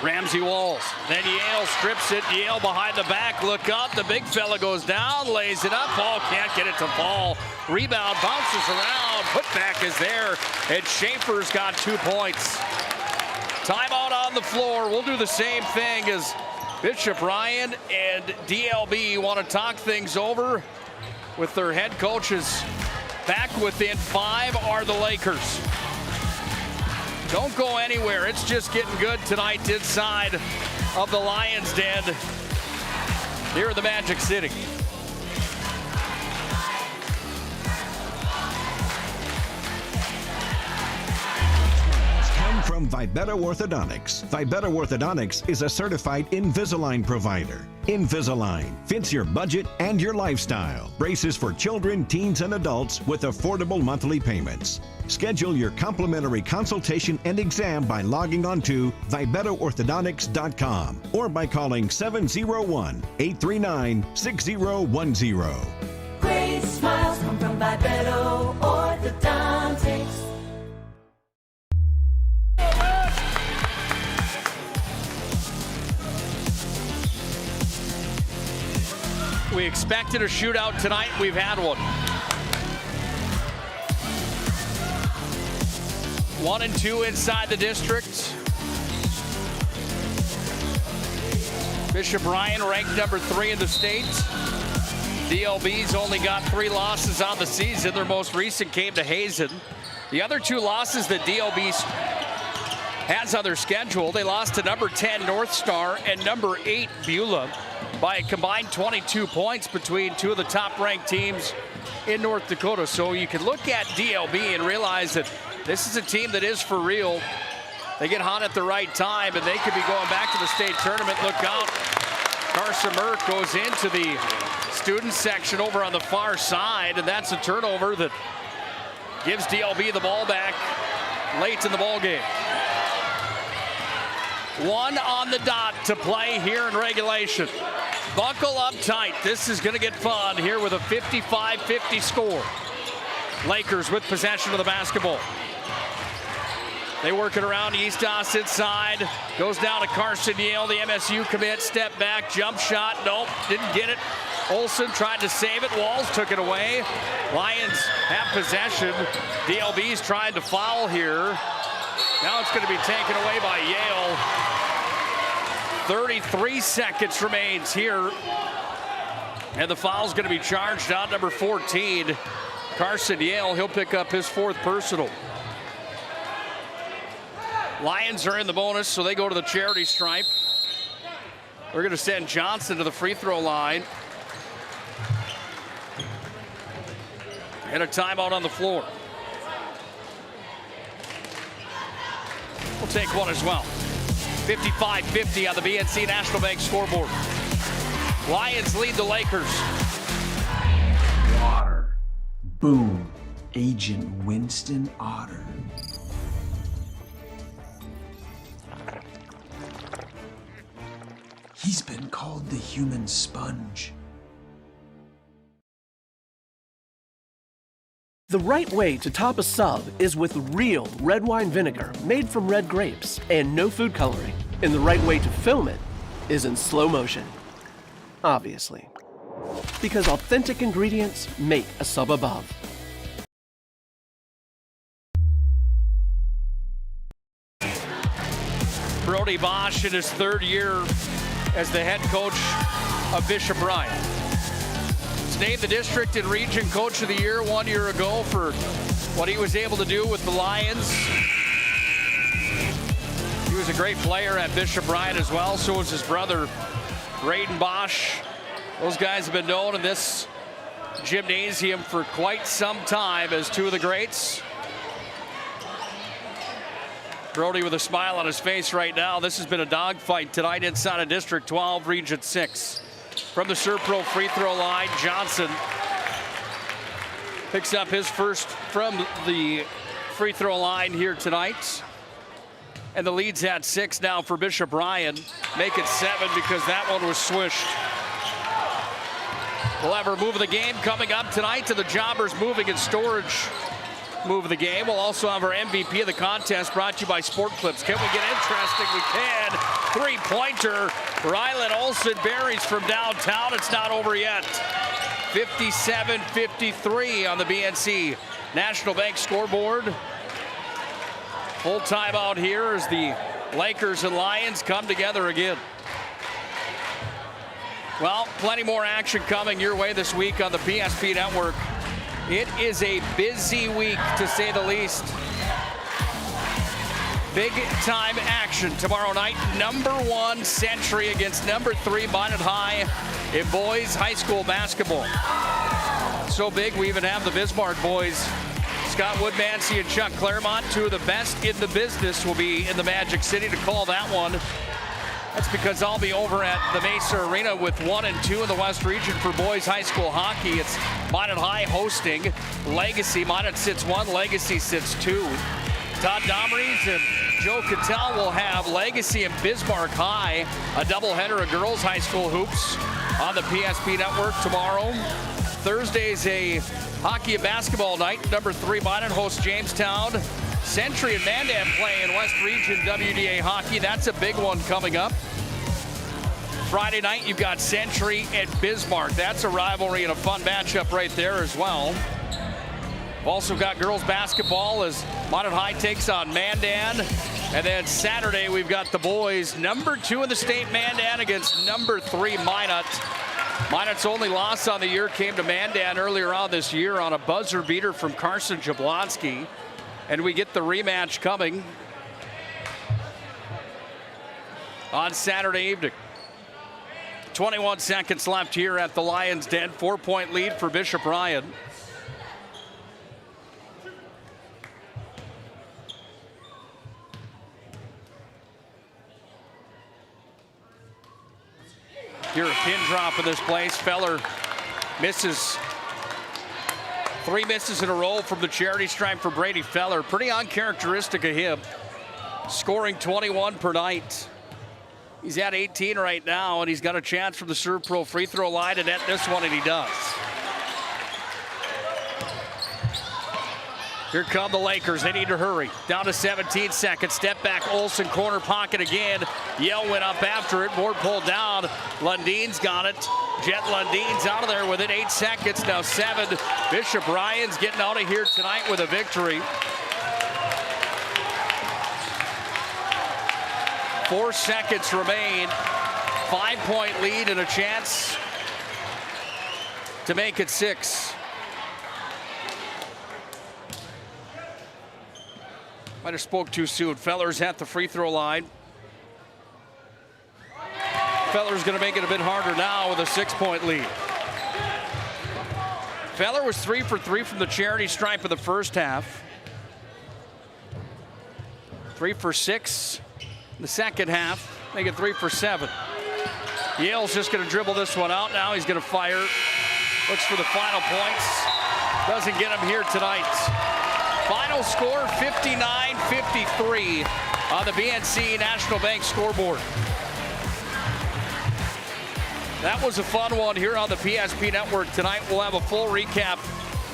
Ramsey Walls, then Yale strips it. Yale behind the back, look up. The big fella goes down, lays it up. Paul can't get it to fall. Rebound, bounces around. Putback is there, and Schaefer's got 2 points. Timeout on the floor. We'll do the same thing as Bishop Ryan and DLB want to talk things over with their head coaches. Back within 5 are the Lakers. Don't go anywhere. It's just getting good tonight inside of the Lions' den here in the Magic City. From Vibeto Orthodontics. Vibeto Orthodontics is a certified Invisalign provider. Invisalign fits your budget and your lifestyle. Braces for children, teens, and adults with affordable monthly payments. Schedule your complimentary consultation and exam by logging on to VibetoOrthodontics.com or by calling 701-839-6010. Great smiles come from Vibeto Orthodontics. We expected a shootout tonight. We've had one. 1 and 2 inside the district. Bishop Ryan ranked number 3 in the state. DLB's only got 3 losses on the season. Their most recent came to Hazen. The other 2 losses that DLB has on their schedule, they lost to number 10 North Star and number 8 Beulah by a combined 22 points between 2 of the top-ranked teams in North Dakota. So you can look at DLB and realize that this is a team that is for real. They get hot at the right time, and they could be going back to the state tournament. Look out. Carson Merck goes into the student section over on the far side, and that's a turnover that gives DLB the ball back late in the ball game. 1 on the dot to play here in regulation. Buckle up tight. This is going to get fun here with a 55-50 score. Lakers with possession of the basketball. They work it around East Austin side. Goes down to Carson Yale, the MSU commit. Step back, jump shot. Nope, didn't get it. Olsen tried to save it. Walls took it away. Lions have possession. DLB's trying to foul here. Now it's going to be taken away by Yale. 33 seconds remains here. And the foul's going to be charged on number 14, Carson Yale. He'll pick up his 4th personal. Lions are in the bonus, so they go to the charity stripe. We're going to send Johnson to the free throw line. And a timeout on the floor. We'll take one as well. 55-50 on the BNC National Bank scoreboard. Lions lead the Lakers. Water. Boom. Agent Winston Otter. He's been called the human sponge. The right way to top a sub is with real red wine vinegar made from red grapes and no food coloring. And the right way to film it is in slow motion. Obviously. Because authentic ingredients make a sub above. Brody Bosch in his 3rd year as the head coach of Bishop Ryan. He's named the district and region coach of the year 1 year ago for what he was able to do with the Lions. He was a great player at Bishop Ryan as well. So was his brother, Braden Bosch. Those guys have been known in this Gymnasium for quite some time as two of the greats. Brody with a smile on his face right now. This has been a dogfight tonight inside of District 12, Region 6. From the Serpro free throw line, Johnson picks up his first from the free throw line here tonight. And the lead's at 6 now for Bishop Ryan. Make it 7 because that one was swished. We'll have our move of the game coming up tonight to the Jobbers Moving and Storage move of the game. We'll also have our MVP of the contest brought to you by Sport Clips. Can we get interesting? We can. Three-pointer. Rylan Olsen buries from downtown. It's not over yet. 57-53 on the BNC National Bank scoreboard. Full timeout here as the Lakers and Lions come together again. Well, plenty more action coming your way this week on the PSP Network. It is a busy week, to say the least. Big time action tomorrow night. Number 1 Century against number 3 Minot High in boys high school basketball. So big, we even have the Bismarck boys. Scott Woodmansey and Chuck Claremont, two of the best in the business, will be in the Magic City to call that one. That's because I'll be over at the Mesa Arena with 1 and 2 in the West Region for boys high school hockey. It's Minot High hosting Legacy. Minot sits 1, Legacy sits 2. Todd Domrys and Joe Cattell will have Legacy and Bismarck High, a doubleheader of girls high school hoops on the PSP Network tomorrow. Thursday's a hockey and basketball night. Number 3 Minot hosts Jamestown. Century and Mandan play in West Region WDA hockey. That's a big one coming up. Friday night, you've got Century and Bismarck. That's a rivalry and a fun matchup right there as well. We've also got girls basketball as Minot High takes on Mandan. And then Saturday, we've got the boys. Number 2 in the state, Mandan, against number 3, Minot. Minot's only loss on the year came to Mandan earlier on this year on a buzzer beater from Carson Jablonski. And we get the rematch coming on Saturday evening. 21 seconds left here at the Lions' Den. 4-point lead for Bishop Ryan. Here a pin drop in this place. Feller misses. 3 misses in a row from the charity stripe for Brady Feller. Pretty uncharacteristic of him. Scoring 21 per night. He's at 18 right now, and he's got a chance from the Serve Pro free throw line to net this one, and he does. Here come the Lakers. They need to hurry. Down to 17 seconds. Step back. Olsen corner pocket again. Yell went up after it. Board pulled down. Lundine's got it. Jet Lundine's out of there within 8 seconds. Now 7. Bishop Ryan's getting out of here tonight with a victory. 4 seconds remain. 5-point lead and a chance to make it 6. Might have spoke too soon. Feller's at the free throw line. Feller's going to make it a bit harder now with a 6-point lead. Feller was 3 for 3 from the charity stripe in the first half. 3 for 6 in the second half. Make it 3 for 7. Yale's just going to dribble this one out now. He's going to fire. Looks for the final points. Doesn't get him here tonight. Final score 59-53 on the BNC National Bank scoreboard. That was a fun one here on the PSP Network tonight. We'll have a full recap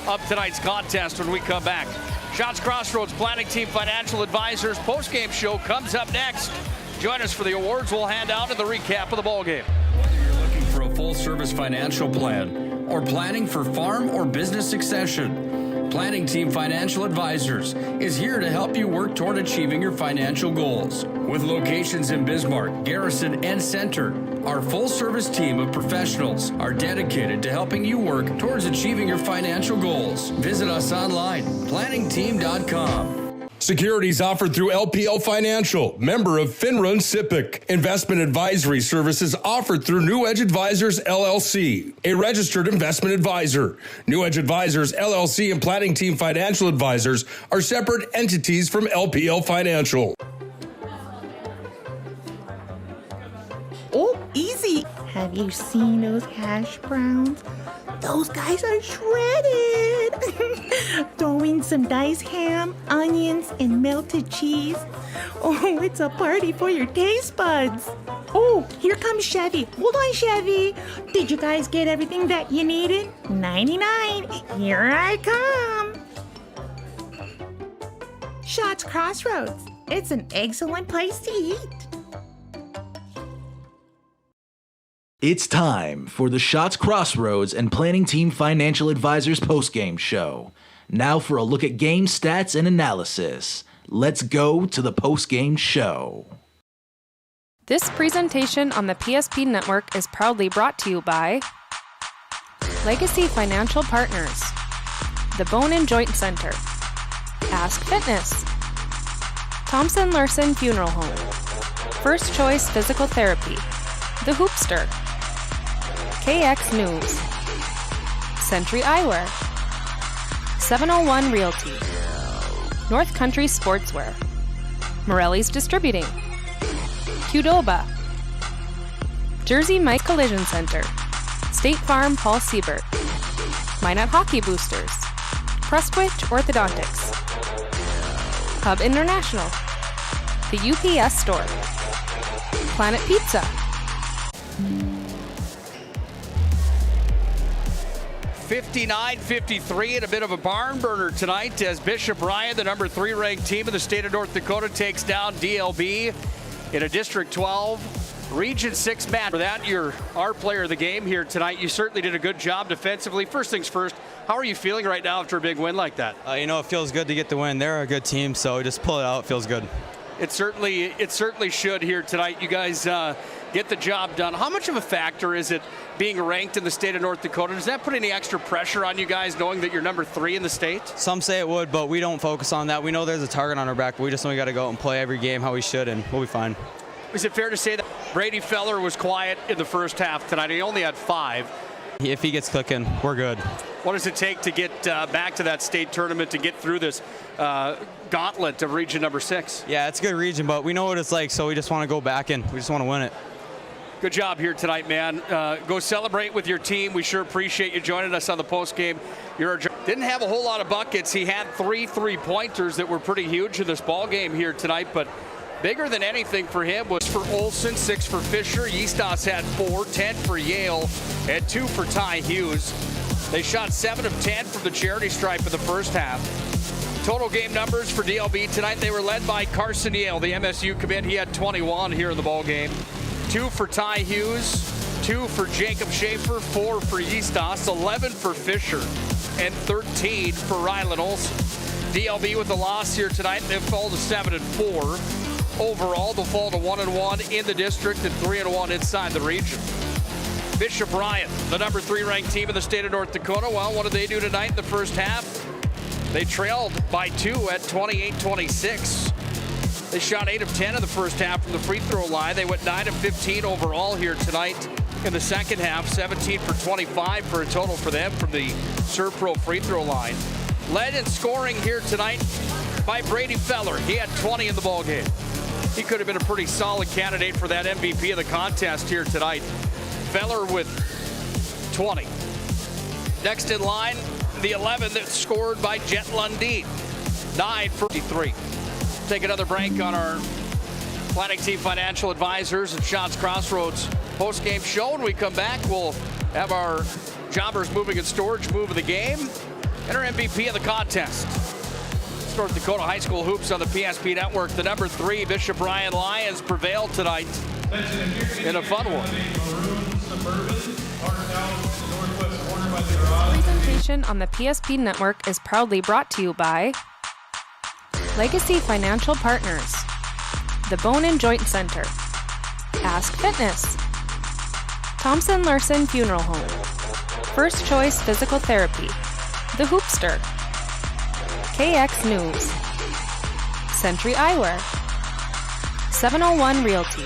of tonight's contest when we come back. Shots Crossroads Planning Team Financial Advisors postgame show comes up next. Join us for the awards we'll hand out and the recap of the ballgame. Whether you're looking for a full-service financial plan or planning for farm or business succession, Planning Team Financial Advisors is here to help you work toward achieving your financial goals. With locations in Bismarck, Garrison, and Center, our full-service team of professionals are dedicated to helping you work towards achieving your financial goals. Visit us online, planningteam.com. Securities offered through LPL Financial, member of FINRA and SIPC. Investment advisory services offered through New Edge Advisors, LLC, a registered investment advisor. New Edge Advisors, LLC and Planning Team Financial Advisors are separate entities from LPL Financial. Oh, easy. Have you seen those hash browns? Those guys are shredded. Throw in some diced ham, onions, and melted cheese. Oh, it's a party for your taste buds. Oh, here comes Chevy. Hold on, Chevy. Did you guys get everything that you needed? 99. Here I come. Shots Crossroads. It's an excellent place to eat. It's time for the Shots Crossroads and Planning Team Financial Advisors postgame show. Now for a look at game stats and analysis. Let's go to the postgame show. This presentation on the PSP Network is proudly brought to you by Legacy Financial Partners, the Bone and Joint Center, Ask Fitness, Thompson Larson Funeral Home, First Choice Physical Therapy, The Hoopster, KX News, Century Eyewear, 701 Realty, North Country Sportswear, Morelli's Distributing, Qdoba, Jersey Mike Collision Center, State Farm Paul Siebert, Minot Hockey Boosters, Prestwich Orthodontics, Hub International, the UPS Store, Planet Pizza, 59-53 and a bit of a barn burner tonight as Bishop Ryan, the number 3 ranked team in the state of North Dakota, takes down DLB in a District 12 Region 6 match. For that, you're our player of the game here tonight. You certainly did a good job defensively. First things first, how are you feeling right now after a big win like that? It feels good to get the win. They're a good team, so just pull it out. It feels good. It certainly should here tonight. You guys get the job done. How much of a factor is it being ranked in the state of North Dakota? Does that put any extra pressure on you guys knowing that you're number 3 in the state? Some say it would, but we don't focus on that. We know there's a target on our back, but we just know we got to go out and play every game how we should, and we'll be fine. Is it fair to say that Brady Feller was quiet in the first half tonight? He only had 5. If he gets cooking, we're good. What does it take to get back to that state tournament, to get through this gauntlet of region number 6? Yeah, it's a good region, but we know what it's like, so we just want to go back and we just want to win it. Good job here tonight, man. Go celebrate with your team. We sure appreciate you joining us on the post game. Didn't have a whole lot of buckets. He had 3 3-pointers that were pretty huge in this ball game here tonight, but bigger than anything for him was for Olson, 6 for Fisher. Eastos had 4, 10 for Yale, and 2 for Ty Hughes. They shot 7 of 10 from the charity stripe in the first half. Total game numbers for DLB tonight, they were led by Carson Yale, the MSU commit. He had 21 here in the ball game. 2 for Ty Hughes, 2 for Jacob Schaefer, 4 for Eastos, 11 for Fisher, and 13 for Rylan Olson. DLB with the loss here tonight, they've fallen to 7-4. Overall, they'll fall to 1-1 in the district and 3-1 inside the region. Bishop Ryan, the number 3 ranked team in the state of North Dakota. Well, what did they do tonight in the first half? They trailed by 2 at 28-26. They shot 8 of 10 in the first half from the free throw line. They went 9 of 15 overall here tonight in the second half. 17 for 25 for a total for them from the Serpro free throw line. Led in scoring here tonight by Brady Feller. He had 20 in the ball game. He could have been a pretty solid candidate for that MVP of the contest here tonight. Feller with 20. Next in line, the 11 that scored by Jet Lundeen. 9 for 53. Take another break on our Planning Team Financial Advisors and Shots Crossroads post-game show. When we come back, we'll have our Jobbers Moving and Storage move of the game and our MVP of the contest. It's North Dakota High School Hoops on the PSP Network. The number 3 Bishop Ryan Lions prevailed tonight in a fun one. This presentation on the PSP Network is proudly brought to you by Legacy Financial Partners, the Bone and Joint Center, Ask Fitness, Thompson Larson Funeral Home, First Choice Physical Therapy, The Hoopster, KX News, Century Eyewear, 701 Realty,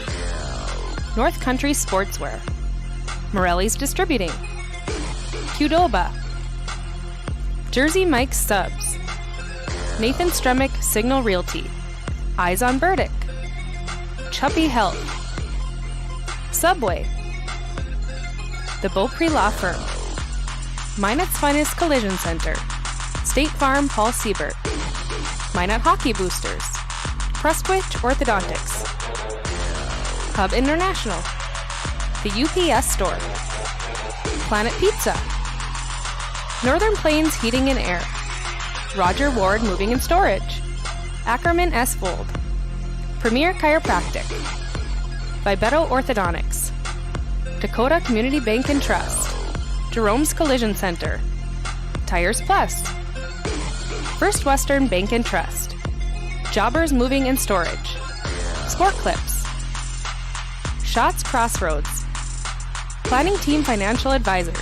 North Country Sportswear, Morelli's Distributing, Qdoba, Jersey Mike's Subs, Nathan Stremick Signal Realty, Eyes on Burdick, Chuppy Health, Subway, The Beaupre Law Firm, Minot's Finest Collision Center, State Farm Paul Siebert, Minot Hockey Boosters, Prestwich Orthodontics, Hub International, The UPS Store, Planet Pizza, Northern Plains Heating and Air, Roger Ward Moving and Storage, Ackerman S. Fold, Premier Chiropractic, Vibeto Orthodontics, Dakota Community Bank and Trust, Jerome's Collision Center, Tires Plus, First Western Bank and Trust, Jobbers Moving and Storage, Sport Clips, Shots Crossroads, Planning Team Financial Advisory.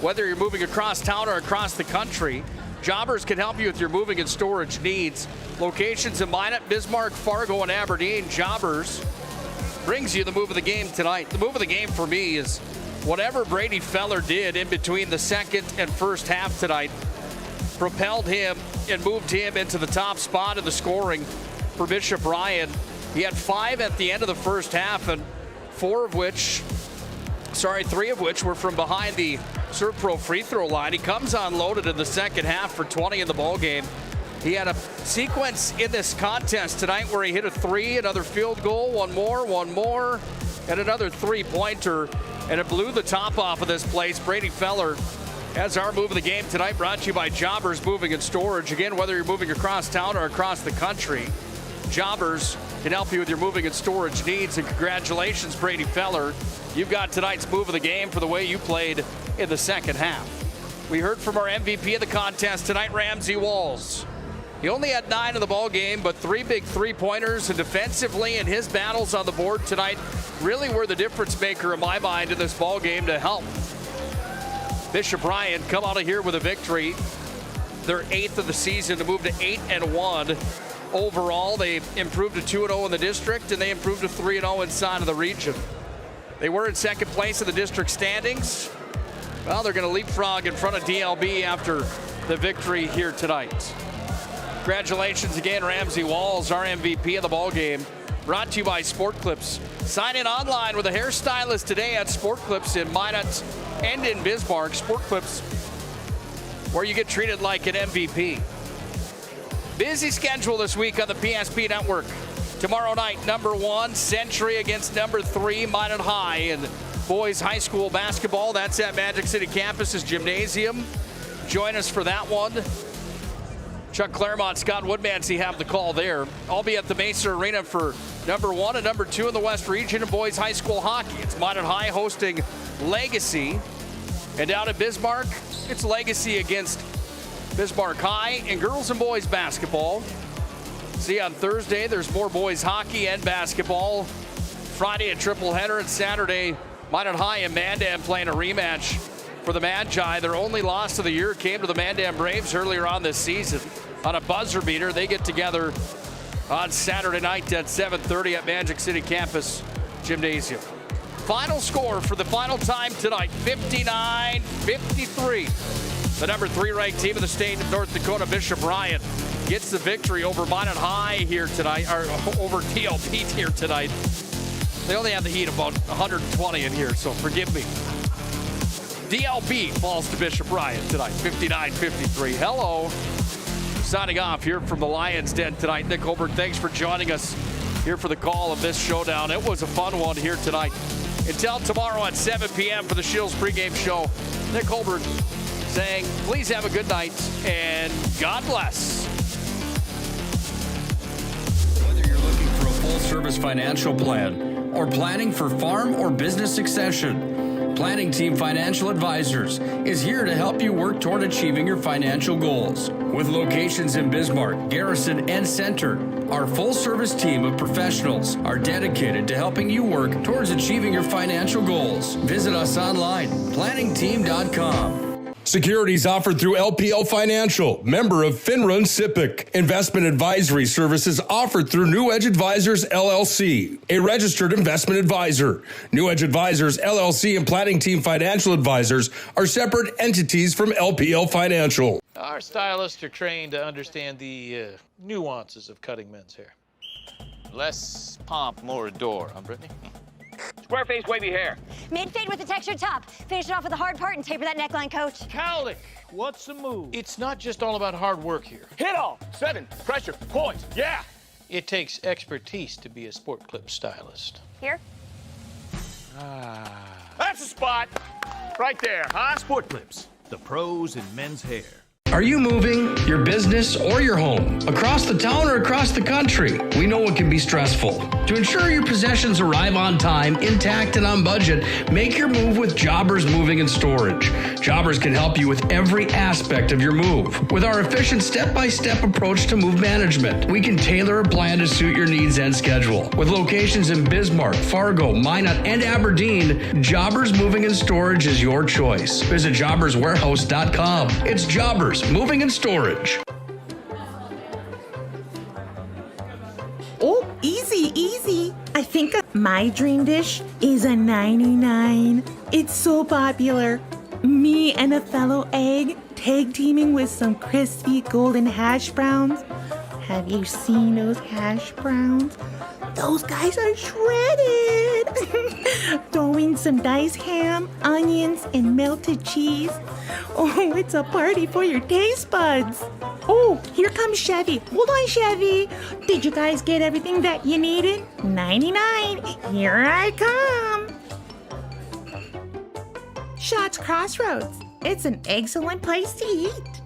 Whether you're moving across town or across the country, Jobbers can help you with your moving and storage needs. Locations in Minot, Bismarck, Fargo, and Aberdeen. Jobbers brings you the move of the game tonight. The move of the game for me is whatever Brady Feller did in between the second and first half tonight propelled him and moved him into the top spot in the scoring for Bishop Ryan. He had 5 at the end of the first half, and 3 of which were from behind the Servpro free throw line. He comes unloaded in the second half for 20 in the ball game. He had a sequence in this contest tonight where he hit a 3, another field goal, one more, and another 3-pointer, and it blew the top off of this place. Brady Feller has our move of the game tonight, brought to you by Jobbers Moving and Storage. Again, whether you're moving across town or across the country, Jobbers can help you with your moving and storage needs. And congratulations, Brady Feller. You've got tonight's move of the game for the way you played in the second half. We heard from our MVP of the contest tonight, Ramsey Walls. He only had 9 in the ball game, but 3 big 3-pointers, and defensively in his battles on the board tonight really were the difference maker in my mind in this ball game to help Bishop Ryan come out of here with a victory. Their 8th of the season to move to 8-1. Overall, they improved to 2-0 in the district, and they improved to 3-0 inside of the region. They were in second place in the district standings. Well, they're going to leapfrog in front of DLB after the victory here tonight. Congratulations again, Ramsey Walls, our MVP of the ball game. Brought to you by Sport Clips. Sign in online with a hairstylist today at Sport Clips in Minot and in Bismarck. Sport Clips, where you get treated like an MVP. Busy schedule this week on the PSP Network. Tomorrow night, number 1, Century against number 3, Minot High. And boys high school basketball, that's at Magic City Campus's gymnasium. Join us for that one. Chuck Claremont, Scott Woodmansey have the call there. I'll be at the Mesa Arena for number 1 and number 2 in the West Region of boys high school hockey. It's Minot High hosting Legacy. And down at Bismarck, it's Legacy against Bismarck High. And girls and boys basketball. See, on Thursday, there's more boys hockey and basketball. Friday, a triple header, and Saturday, Minot High and Mandam playing a rematch for the Magi. Their only loss of the year came to the Mandam Braves earlier on this season. On a buzzer beater, they get together on Saturday night at 7:30 at Magic City Campus Gymnasium. Final score for the final time tonight, 59-53. The number 3 ranked team of the state of North Dakota, Bishop Ryan, gets the victory over Minot High here tonight, or over DLB here tonight. They only have the heat about 120 in here, so forgive me. DLB falls to Bishop Ryan tonight, 59-53. Hello. Signing off here from the Lions Den tonight. Nick Hulberg, thanks for joining us here for the call of this showdown. It was a fun one here tonight. Until tomorrow at 7 p.m. for the Shills pregame show, Nick Hulberg saying, please have a good night and God bless. Whether you're looking for a full-service financial plan or planning for farm or business succession, Planning Team Financial Advisors is here to help you work toward achieving your financial goals. With locations in Bismarck, Garrison, and Center, our full-service team of professionals are dedicated to helping you work towards achieving your financial goals. Visit us online, planningteam.com. Securities offered through LPL Financial, member of Finrun SIPC. Investment advisory services offered through New Edge Advisors LLC, a registered investment advisor. New Edge Advisors LLC and Planning Team Financial Advisors are separate entities from LPL Financial. Our stylists are trained to understand the nuances of cutting men's hair. Less pomp, more adore, huh, Brittany? Square face, wavy hair. Mid-fade with a textured top. Finish it off with a hard part and taper that neckline, coach. Cowlick, what's the move? It's not just all about hard work here. Hit all. 7. Pressure. Points. Yeah. It takes expertise to be a sport clip stylist. Here? That's the spot. Right there, huh? Sport Clips, the pros in men's hair. Are you moving your business or your home across the town or across the country? We know it can be stressful. To ensure your possessions arrive on time, intact, and on budget, make your move with Jobbers Moving and Storage. Jobbers can help you with every aspect of your move. With our efficient step-by-step approach to move management, we can tailor a plan to suit your needs and schedule. With locations in Bismarck, Fargo, Minot, and Aberdeen, Jobbers Moving and Storage is your choice. Visit jobberswarehouse.com. It's Jobbers Moving and Storage. Oh, easy, easy. I think my dream dish is a 99. It's so popular. Me and a fellow egg tag teaming with some crispy golden hash browns. Have you seen those hash browns? Those guys are shredded. Throw in some diced ham, onions, and melted cheese. Oh, it's a party for your taste buds. Oh, here comes Chevy. Hold on, Chevy. Did you guys get everything that you needed? 99. Here I come. Shots Crossroads. It's an excellent place to eat.